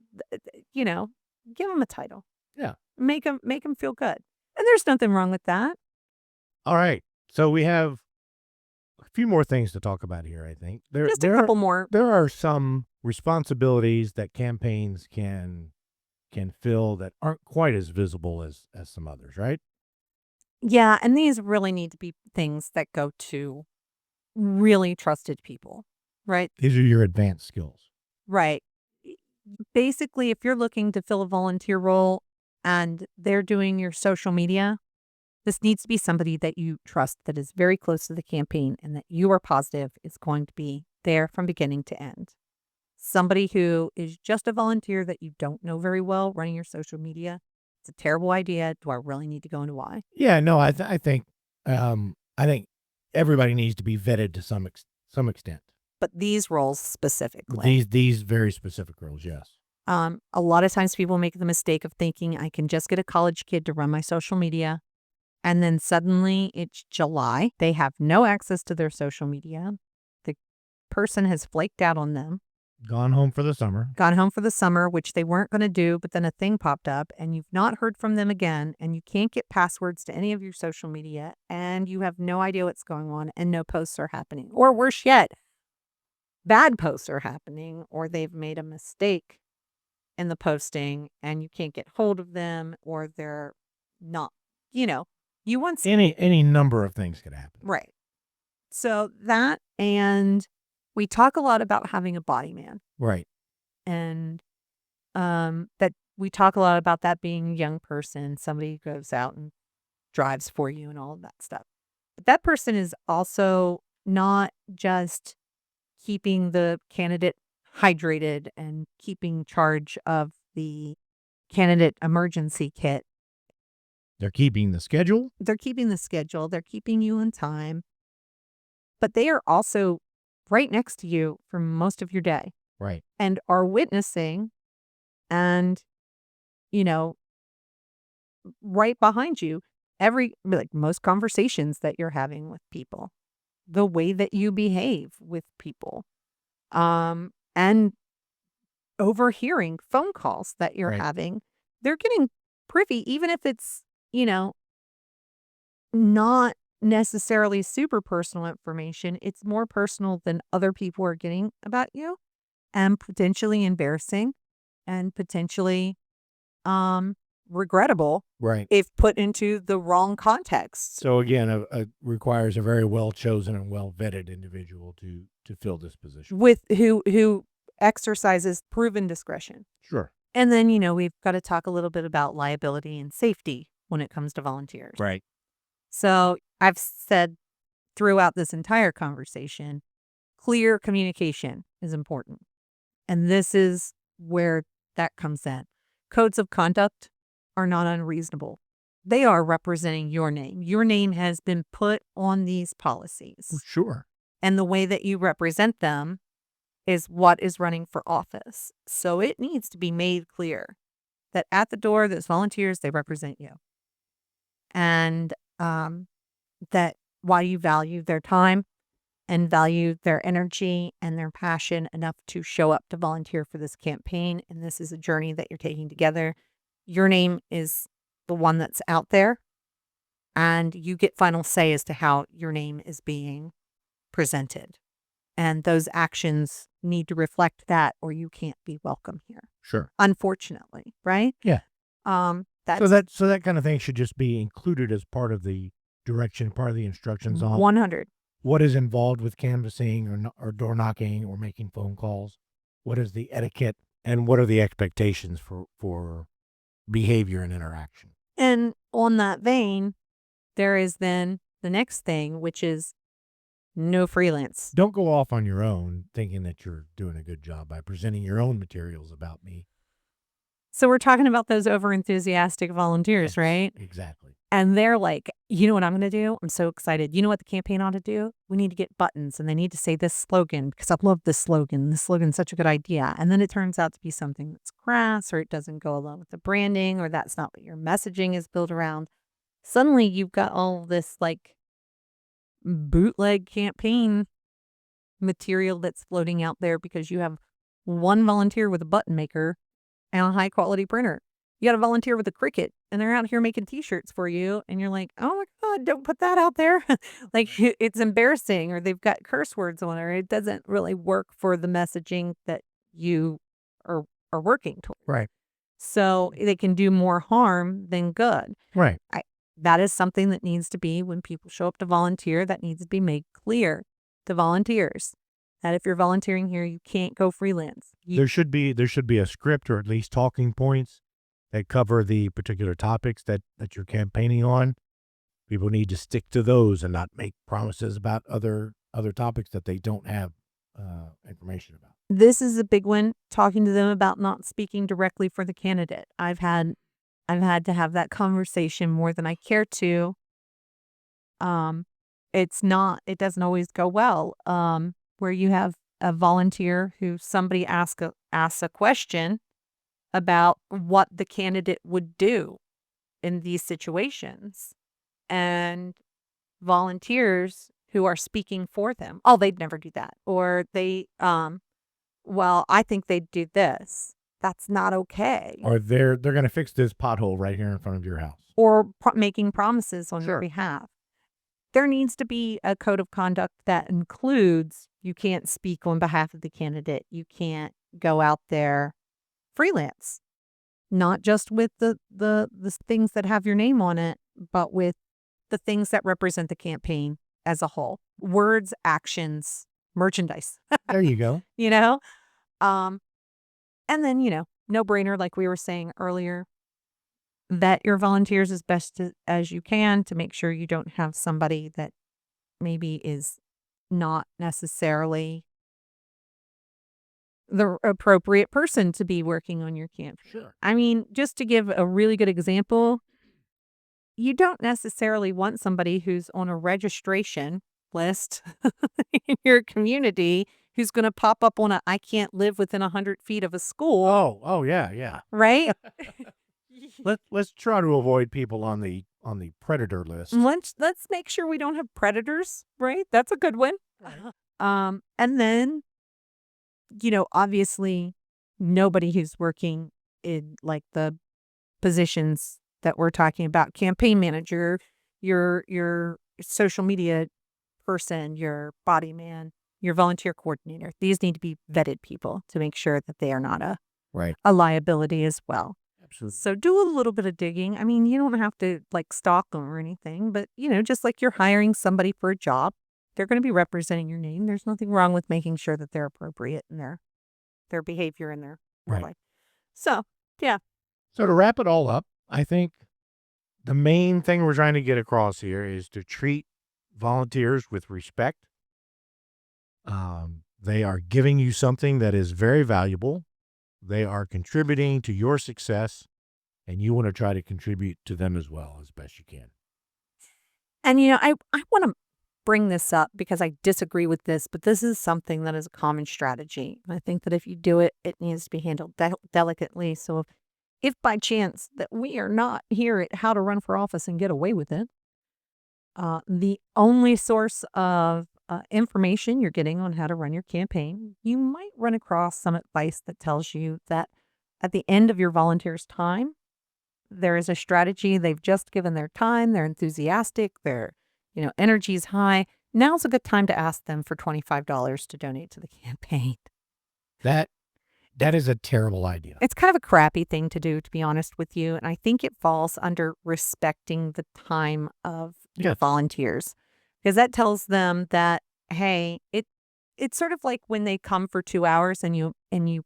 give them a title. Yeah. Make them feel good. And there's nothing wrong with that. All right. So we have a few more things to talk about here, I think. Just a couple more. There are some responsibilities that campaigns can fill that aren't quite as visible as some others, right? Yeah, and these really need to be things that go to really trusted people, right? These are your advanced skills. Right. Basically, if you're looking to fill a volunteer role and they're doing your social media, this needs to be somebody that you trust, that is very close to the campaign, and that you are positive is going to be there from beginning to end. Somebody who is just a volunteer that you don't know very well running your social media, it's a terrible idea. Do I really need to go into why? Yeah, no, I think everybody needs to be vetted to some extent. But these roles specifically. These very specific roles, yes. A lot of times people make the mistake of thinking I can just get a college kid to run my social media. And then suddenly it's July. They have no access to their social media. The person has flaked out on them, Gone home for the summer. gone home for the summer, which they weren't going to do, but then a thing popped up and you've not heard from them again, and you can't get passwords to any of your social media, and you have no idea what's going on, and no posts are happening. Or worse yet, bad posts are happening, or they've made a mistake in the posting and you can't get hold of them, or they're not, you want Any number of things could happen. right. So that, and we talk a lot about having a body man, Right. and that we talk a lot about that being a young person, somebody who goes out and drives for you and all of that stuff. But that person is also not just keeping the candidate hydrated and keeping charge of the candidate emergency kit. They're keeping the schedule. They're keeping the schedule. They're keeping you on time. But they are also right next to you for most of your day Right. and are witnessing and, right behind you most conversations that you're having with people, the way that you behave with people, and overhearing phone calls that you're Right. having. They're getting privy, even if it's, not necessarily super personal information. It's more personal than other people are getting about you, and potentially embarrassing, and potentially regrettable Right. if put into the wrong context. So again, requires a very well chosen and well vetted individual to fill this position. With who exercises proven discretion. Sure. And then, we've got to talk a little bit about liability and safety when it comes to volunteers. Right. So I've said throughout this entire conversation, clear communication is important. And this is where that comes in. Codes of conduct are not unreasonable. They are representing your name. Your name has been put on these policies. Sure. And the way that you represent them is what is running for office. So it needs to be made clear that at the door, those volunteers, they represent you. And that while you value their time and value their energy and their passion enough to show up to volunteer for this campaign, and this is a journey that you're taking together, your name is the one that's out there, and you get final say as to how your name is being presented. And those actions need to reflect that, or you can't be welcome here. Sure. Unfortunately, right? Yeah. That's So that kind of thing should just be included as part of the direction, part of the instructions on 100. what is involved with canvassing or door knocking or making phone calls. What is the etiquette and what are the expectations for behavior and interaction? And on that vein, there is then the next thing, which is no freelance. Don't go off on your own thinking that you're doing a good job by presenting your own materials about me. So we're talking about those overenthusiastic volunteers, Yes, right? Exactly. And they're like, you know what I'm going to do? I'm so excited. You know what the campaign ought to do? We need to get buttons, and they need to say this slogan because I love this slogan. This slogan's such a good idea. And then it turns out to be something that's crass, or it doesn't go along with the branding, or that's not what your messaging is built around. Suddenly you've got all this bootleg campaign material that's floating out there because you have one volunteer with a button maker and a high quality printer. You got a volunteer with a Cricut, and they're out here making t-shirts for you, and you're like, oh my God, don't put that out there. It's embarrassing, or they've got curse words on it, or it doesn't really work for the messaging that you are working toward. Right. So they can do more harm than good. Right. That is something that needs to be, when people show up to volunteer, that needs to be made clear to volunteers. that if you're volunteering here, you can't go freelance. There should be a script or at least talking points that cover the particular topics that you're campaigning on. People need to stick to those and not make promises about other topics that they don't have information about. This is a big one, talking to them about not speaking directly for the candidate. I've had to have that conversation more than I care to. It doesn't always go well. Where you have a volunteer who somebody asks a question about what the candidate would do in these situations, and volunteers who are speaking for them, oh, they'd never do that, or well, I think they'd do this. That's not okay. Or they're going to fix this pothole right here in front of your house. Or making promises on your Sure. behalf. There needs to be a code of conduct that includes you can't speak on behalf of the candidate. You can't go out there freelance, not just with the things that have your name on it, but with the things that represent the campaign as a whole. Words, actions, merchandise. There you go. You know? And then, no brainer, like we were saying earlier, vet your volunteers as best as you can to make sure you don't have somebody that maybe is not necessarily the appropriate person to be working on your campaign. Sure. I mean, just to give a really good example, you don't necessarily want somebody who's on a registration list in your community who's going to pop up on I can't live within 100 feet of a school. Oh yeah. Right? Let's try to avoid people on the predator list. Let's make sure we don't have predators, right? That's a good one. And then, obviously nobody who's working in like the positions that we're talking about, campaign manager, your social media person, your body man, your volunteer coordinator. These need to be vetted people to make sure that they are not a liability as well. Absolutely. So do a little bit of digging. I mean, you don't have to like stalk them or anything, but just like you're hiring somebody for a job, they're going to be representing your name. There's nothing wrong with making sure that they're appropriate in their behavior in their life. So, yeah. So to wrap it all up, I think the main thing we're trying to get across here is to treat volunteers with respect. They are giving you something that is very valuable. They are contributing to your success, and you want to try to contribute to them as well as best you can. And, I want to bring this up because I disagree with this, but this is something that is a common strategy. And I think that if you do it, it needs to be handled delicately. So if by chance that we are not here at How to Run for Office and Get Away with It, the only source of information you're getting on how to run your campaign, you might run across some advice that tells you that at the end of your volunteer's time, there is a strategy. They've just given their time. They're enthusiastic. Their energy's high. Now's a good time to ask them for $25 to donate to the campaign. That is a terrible idea. It's kind of a crappy thing to do, to be honest with you. And I think it falls under respecting the time of your volunteers. Because that tells them that, hey, it's sort of like when they come for 2 hours and you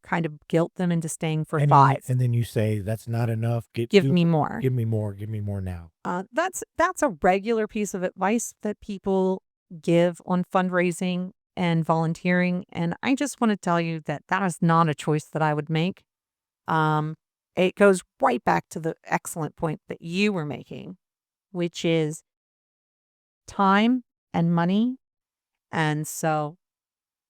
kind of guilt them into staying for 5. And then you say, that's not enough. Give me more. Give me more. Give me more now. That's a regular piece of advice that people give on fundraising and volunteering. And I just want to tell you that is not a choice that I would make. It goes right back to the excellent point that you were making, which is time and money. And so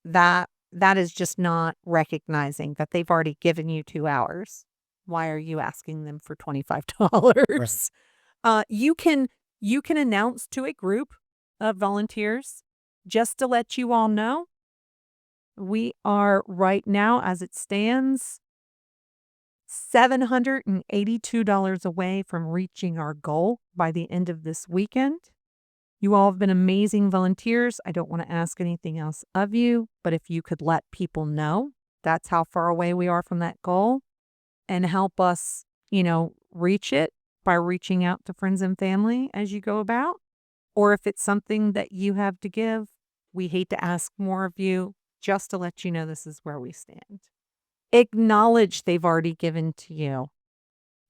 that is just not recognizing that they've already given you 2 hours. Why are you asking them for $25? Right. You can announce to a group of volunteers, just to let you all know, we are right now, as it stands, $782 away from reaching our goal by the end of this weekend. You all have been amazing volunteers. I don't want to ask anything else of you, but if you could let people know, that's how far away we are from that goal, and help us, reach it by reaching out to friends and family as you go about. Or if it's something that you have to give, we hate to ask more of you. just to let you know this is where we stand. Acknowledge they've already given to you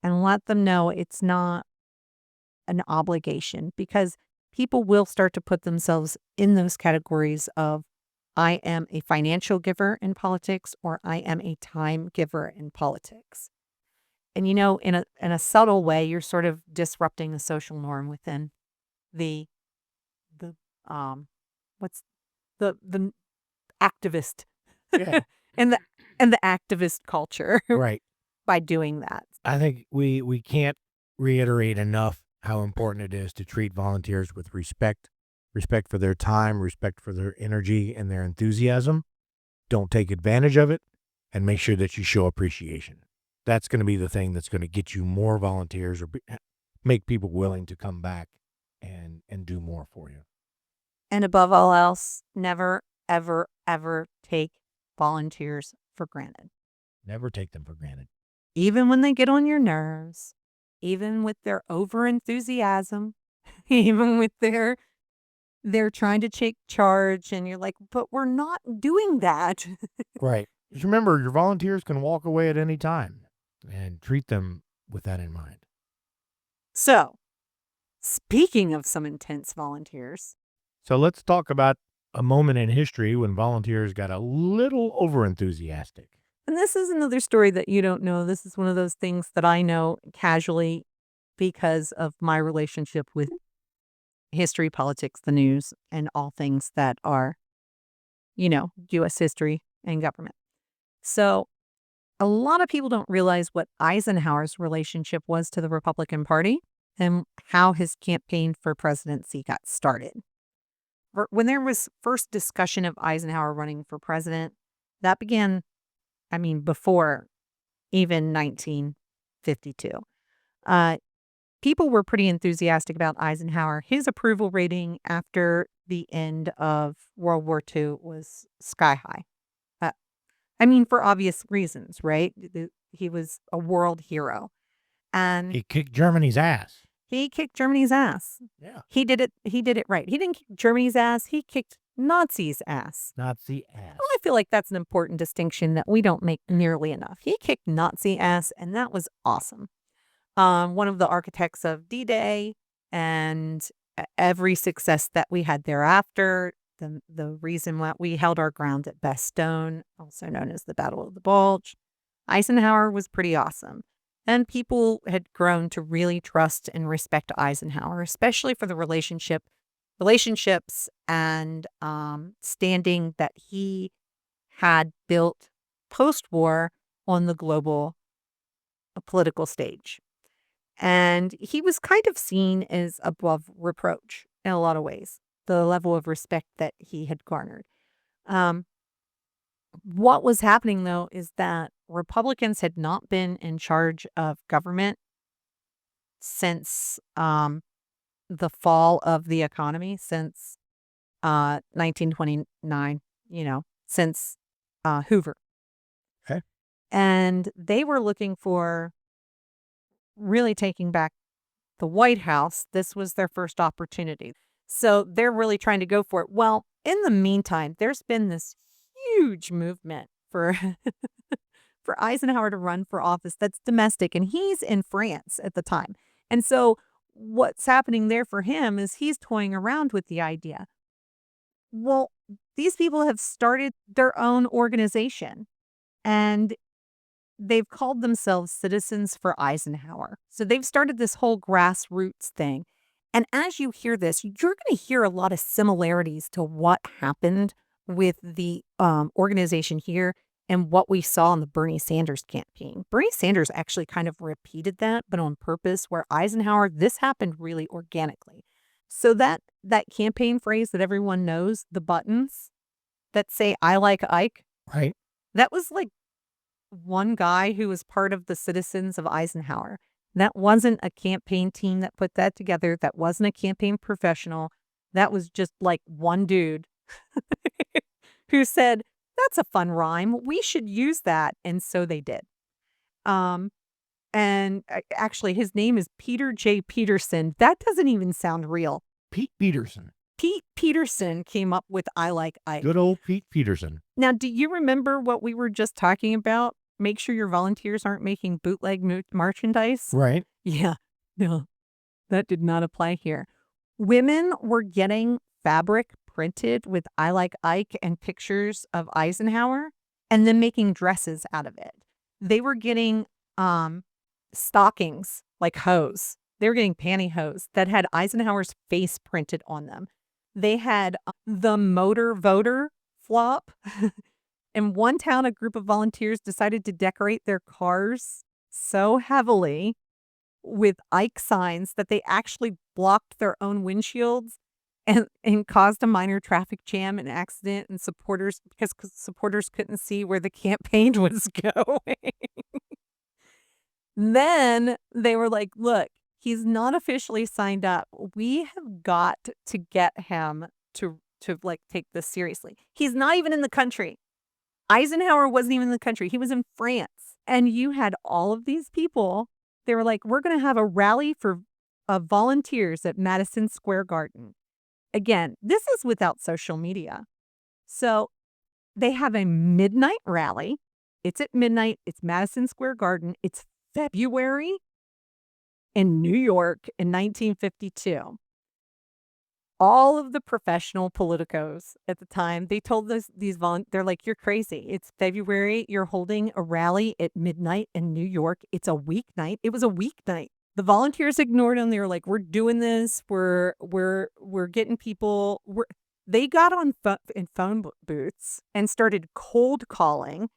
and let them know it's not an obligation, because people will start to put themselves in those categories of I am a financial giver in politics or I am a time giver in politics. And in a subtle way, you're sort of disrupting the social norm within the the what's the activist Yeah. and the activist culture Right. by doing that. I think we can't reiterate enough how important it is to treat volunteers with respect for their time, respect for their energy and their enthusiasm. Don't take advantage of it, and make sure that you show appreciation. That's going to be the thing that's going to get you more volunteers or make people willing to come back and do more for you. And above all else, never, ever, ever take volunteers for granted. Never take them for granted. Even when they get on your nerves, even with their over enthusiasm, even with they're trying to take charge and you're like, but we're not doing that. Right. Just remember, your volunteers can walk away at any time, and treat them with that in mind. So, speaking of some intense volunteers. So let's talk about a moment in history when volunteers got a little over-enthusiastic. And this is another story that you don't know. This is one of those things that I know casually because of my relationship with history, politics, the news, and all things that are, U.S. history and government. So a lot of people don't realize what Eisenhower's relationship was to the Republican Party and how his campaign for presidency got started. When there was first discussion of Eisenhower running for president, that began, before even 1952. People were pretty enthusiastic about Eisenhower. His approval rating after the end of World War II was sky high. For obvious reasons, right? He was a world hero. And He kicked Germany's ass. he kicked Germany's ass. Yeah. He did it right. He didn't kick Germany's ass. He kicked Nazis' ass. Nazi ass. Well, I feel like that's an important distinction that we don't make nearly enough. He kicked Nazi ass, and that was awesome. One of the architects of D-Day and every success that we had thereafter, the reason why we held our ground at Bastogne, also known as the Battle of the Bulge. Eisenhower was pretty awesome. And people had grown to really trust and respect Eisenhower, especially for the relationships and standing that he had built post-war on the global political stage. And he was kind of seen as above reproach in a lot of ways, the level of respect that he had garnered. What was happening, though, is that Republicans had not been in charge of government since the fall of the economy, since 1929, since Hoover. Okay. And they were looking for really taking back the White House. This was their first opportunity. So they're really trying to go for it. Well, in the meantime, there's been this huge movement for for Eisenhower to run for office that's domestic, and he's in France at the time. And so what's happening there for him is he's toying around with the idea. Well, these people have started their own organization, and they've called themselves Citizens for Eisenhower. So they've started this whole grassroots thing. And as you hear this, you're going to hear a lot of similarities to what happened with the organization here and what we saw in the Bernie Sanders campaign. Bernie Sanders actually kind of repeated that, but on purpose, where Eisenhower, this happened really organically. So that campaign phrase that everyone knows, the buttons that say, I like Ike, Right. that was like one guy who was part of the Citizens of Eisenhower. That wasn't a campaign team that put that together. That wasn't a campaign professional. That was just like one dude who said, that's a fun rhyme. We should use that. And so they did. And actually, his name is Peter J. Peterson. That doesn't even sound real. Pete Peterson. Pete Peterson came up with I Like Ike. Good old Pete Peterson. Now, do you remember what we were just talking about? Make sure your volunteers aren't making bootleg merchandise. Right. Yeah, no, that did not apply here. Women were getting fabric printed with I Like Ike and pictures of Eisenhower and then making dresses out of it. They were getting stockings like hose. They were getting pantyhose that had Eisenhower's face printed on them. They had the motor voter flop. In one town, a group of volunteers decided to decorate their cars so heavily with Ike signs that they actually blocked their own windshields and caused a minor traffic jam and accident, and supporters couldn't see where the campaign was going. Then they were like, look, he's not officially signed up. We have got to get him to like take this seriously. He's not even in the country. Eisenhower wasn't even in the country. He was in France. And you had all of these people. They were like, we're going to have a rally for volunteers at Madison Square Garden. Again, this is without social media. So they have a midnight rally. It's at midnight. It's Madison Square Garden. It's February in New York in 1952. All of the professional politicos at the time, they told they're like, you're crazy. It's February. You're holding a rally at midnight in New York. It's a weeknight. It was a weeknight. The volunteers ignored them. They were like, we're doing this. We're getting people. They got on in phone booths and started cold calling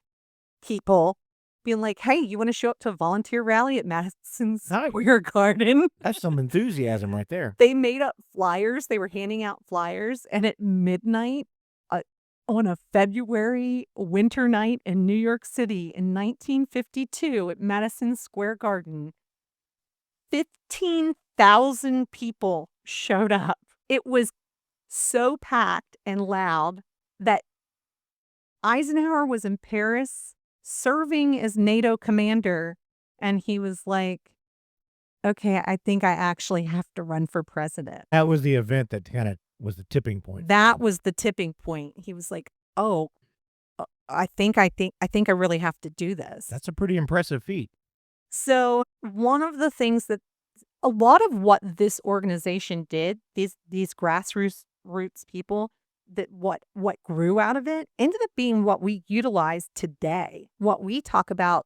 people, being like, hey, you want to show up to a volunteer rally at Madison Square Garden? That's some enthusiasm right there. They made up flyers. They were handing out flyers. And at midnight on a February winter night in New York City in 1952 at Madison Square Garden, 15,000 people showed up. It was so packed and loud that Eisenhower was in Paris serving as NATO commander, and he was like, okay, I think I actually have to run for president. That was the event that kind of was the tipping point. That was the tipping point. He was like, oh, I think I really have to do this. That's a pretty impressive feat. So one of the things that a lot of what this organization did, these grassroots people, that what grew out of it ended up being what we utilize today, what we talk about,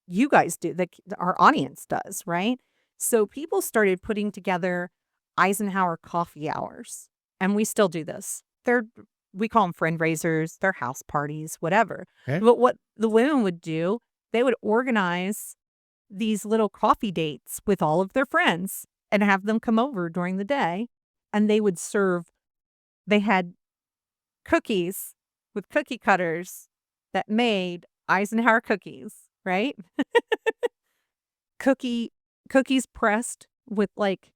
you guys do, that our audience does, right? So people started putting together Eisenhower coffee hours, and we still do this. We call them friend raisers, they're house parties, whatever. Okay. But what the women would do, they would organize these little coffee dates with all of their friends and have them come over during the day, and they would serve. They had cookies with cookie cutters that made Eisenhower cookies, right? Cookies pressed with like,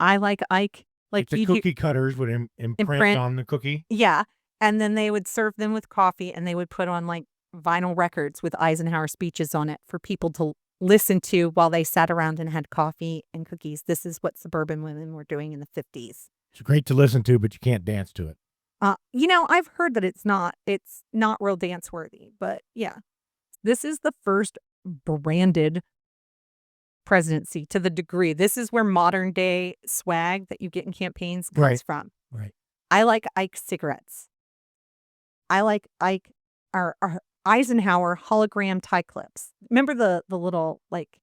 I Like Ike. Like the cookie cutters would imprint on the cookie? Yeah. And then they would serve them with coffee, and they would put on like vinyl records with Eisenhower speeches on it for people to listen to while they sat around and had coffee and cookies. This is what suburban women were doing in the 50s. It's great to listen to, but you can't dance to it. I've heard that it's not real dance worthy, but yeah, this is the first branded presidency to the degree. This is where modern day swag that you get in campaigns comes from. Right. I Like Ike cigarettes. I Like Ike, our Eisenhower hologram tie clips. Remember the little, like,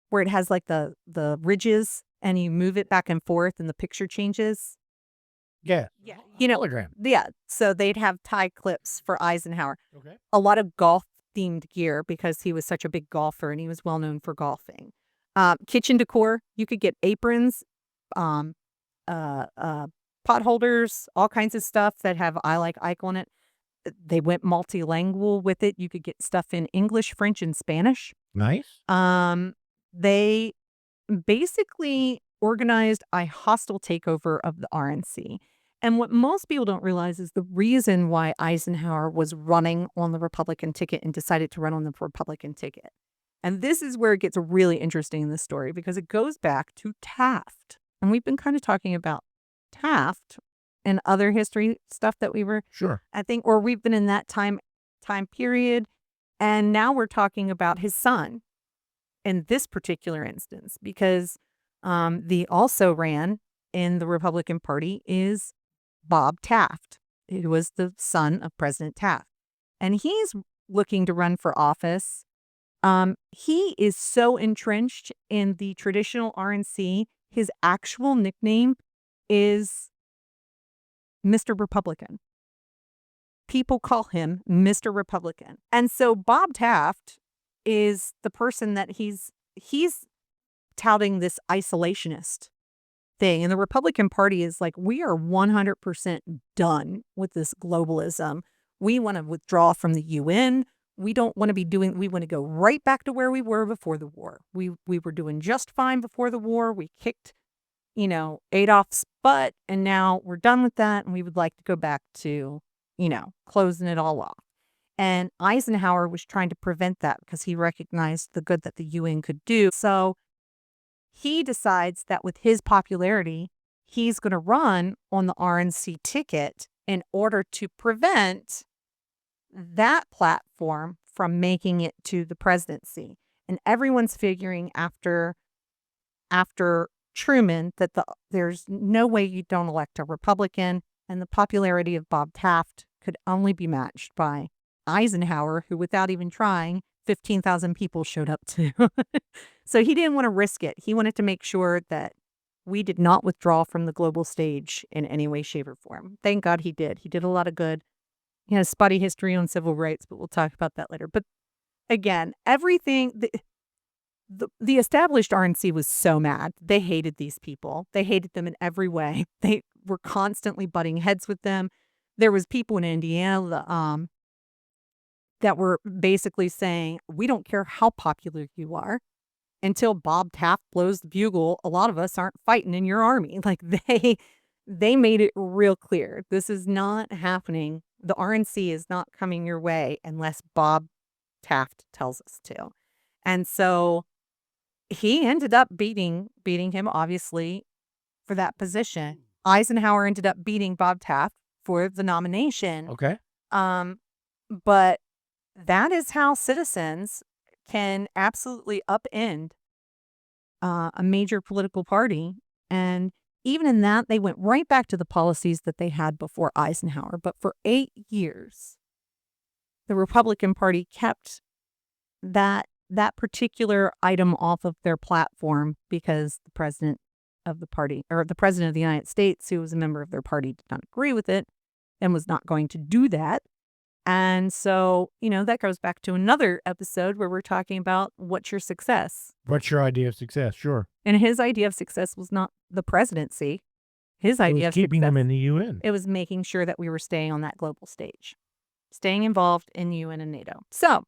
where it has like the ridges and you move it back and forth and the picture changes? Yeah. Yeah. Hologram. Yeah. So they'd have tie clips for Eisenhower. Okay. A lot of golf themed gear because he was such a big golfer and he was well known for golfing. Kitchen decor, you could get aprons, pot holders, all kinds of stuff that have I Like Ike on it. They went multilingual with it. You could get stuff in English, French, and Spanish. Nice. They basically organized a hostile takeover of the RNC. And what most people don't realize is the reason why Eisenhower was running on the Republican ticket and decided to run on the Republican ticket. And this is where it gets really interesting in this story because it goes back to Taft. And we've been kind of talking about Taft and other history stuff that we were, Sure. I think, or we've been in that time period. And now we're talking about his son in this particular instance, because the also ran in the Republican Party is Bob Taft. It was the son of President Taft. And he's looking to run for office. He is so entrenched in the traditional RNC, his actual nickname is Mr. Republican. People call him Mr. Republican. And so Bob Taft is the person that he's touting this isolationist thing. And the Republican Party is like, we are 100% done with this globalism. We want to withdraw from the UN. We don't want to be doing, we want to go right back to where we were before the war. We were doing just fine before the war. We kicked, Adolf's butt, and now we're done with that. And we would like to go back to, closing it all off. And Eisenhower was trying to prevent that because he recognized the good that the UN could do. So he decides that with his popularity, he's going to run on the RNC ticket in order to prevent that platform from making it to the presidency. And everyone's figuring after Truman that there's no way you don't elect a Republican, and the popularity of Bob Taft could only be matched by Eisenhower, who without even trying, 15,000 people showed up to. So he didn't want to risk it. He wanted to make sure that we did not withdraw from the global stage in any way, shape, or form. Thank God he did. He did a lot of good. He has spotty history on civil rights, but we'll talk about that later. But again, everything, the established RNC was so mad. They hated these people. They hated them in every way. They were constantly butting heads with them. There was people in Indiana that were basically saying, we don't care how popular you are. Until Bob Taft blows the bugle, a lot of us aren't fighting in your army. Like they made it real clear. This is not happening. The RNC is not coming your way unless Bob Taft tells us to. And so he ended up beating him, obviously, for that position. Eisenhower ended up beating Bob Taft for the nomination. Okay. But that is how citizens can absolutely upend a major political party. And even in that, they went right back to the policies that they had before Eisenhower. But for 8 years, the Republican Party kept that particular item off of their platform because the president of the party, or the president of the United States, who was a member of their party, did not agree with it and was not going to do that. And so, that goes back to another episode where we're talking about what's your success. What's your idea of success? Sure. And his idea of success was not the presidency. His idea of keeping success, them in the UN. It was making sure that we were staying on that global stage, staying involved in the UN and NATO. So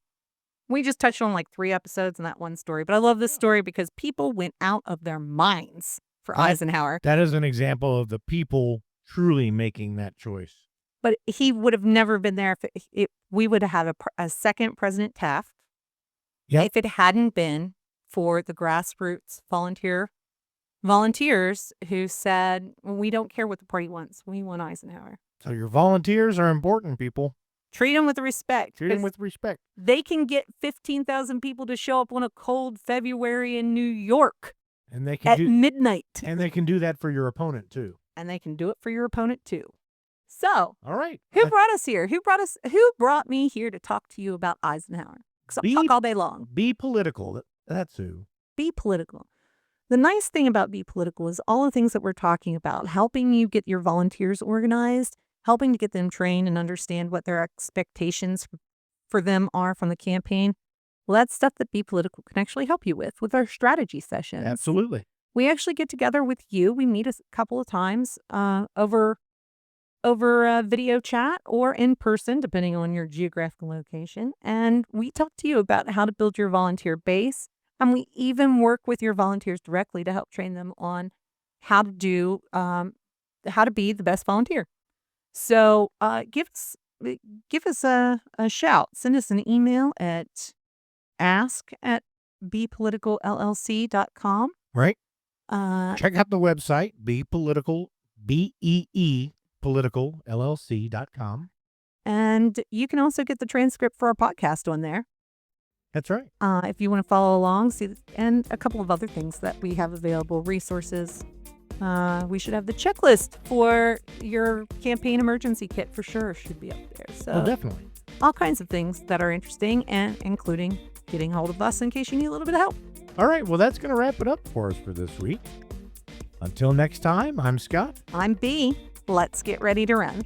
we just touched on like 3 episodes in that one story. But I love this story because people went out of their minds for Eisenhower. That is an example of the people truly making that choice. But he would have never been there if we would have had a second President Taft. Yep. If it hadn't been for the grassroots volunteers who said, we don't care what the party wants. We want Eisenhower. So your volunteers are important, people. Treat them with respect. Treat them with respect. They can get 15,000 people to show up on a cold February in New York and they can midnight. And they can do that for your opponent, too. And they can do it for your opponent, too. So, all right. Who brought us here? Who brought me here to talk to you about Eisenhower? Because I'll talk all day long. Be political. That's who. Be political. The nice thing about Be Political is all the things that we're talking about, helping you get your volunteers organized, helping to get them trained and understand what their expectations for them are from the campaign. Well, that's stuff that Be Political can actually help you with our strategy sessions. Absolutely. We actually get together with you. We meet a couple of times over video chat or in person, depending on your geographical location. And we talk to you about how to build your volunteer base. And we even work with your volunteers directly to help train them on how to be the best volunteer. So give us a shout. Send us an email at ask@bepoliticalllc.com. Right. Check out the website, bepolitical.com. BEE Political LLC.com. And you can also get the transcript for our podcast on there. That's right. If you want to follow along, and a couple of other things that we have available, resources. We should have the checklist for your campaign emergency kit for sure should be up there. So Definitely. all kinds of things that are interesting, and including getting hold of us in case you need a little bit of help. All right. Well, that's going to wrap it up for us for this week. Until next time, I'm Scott. I'm B. Let's get ready to run.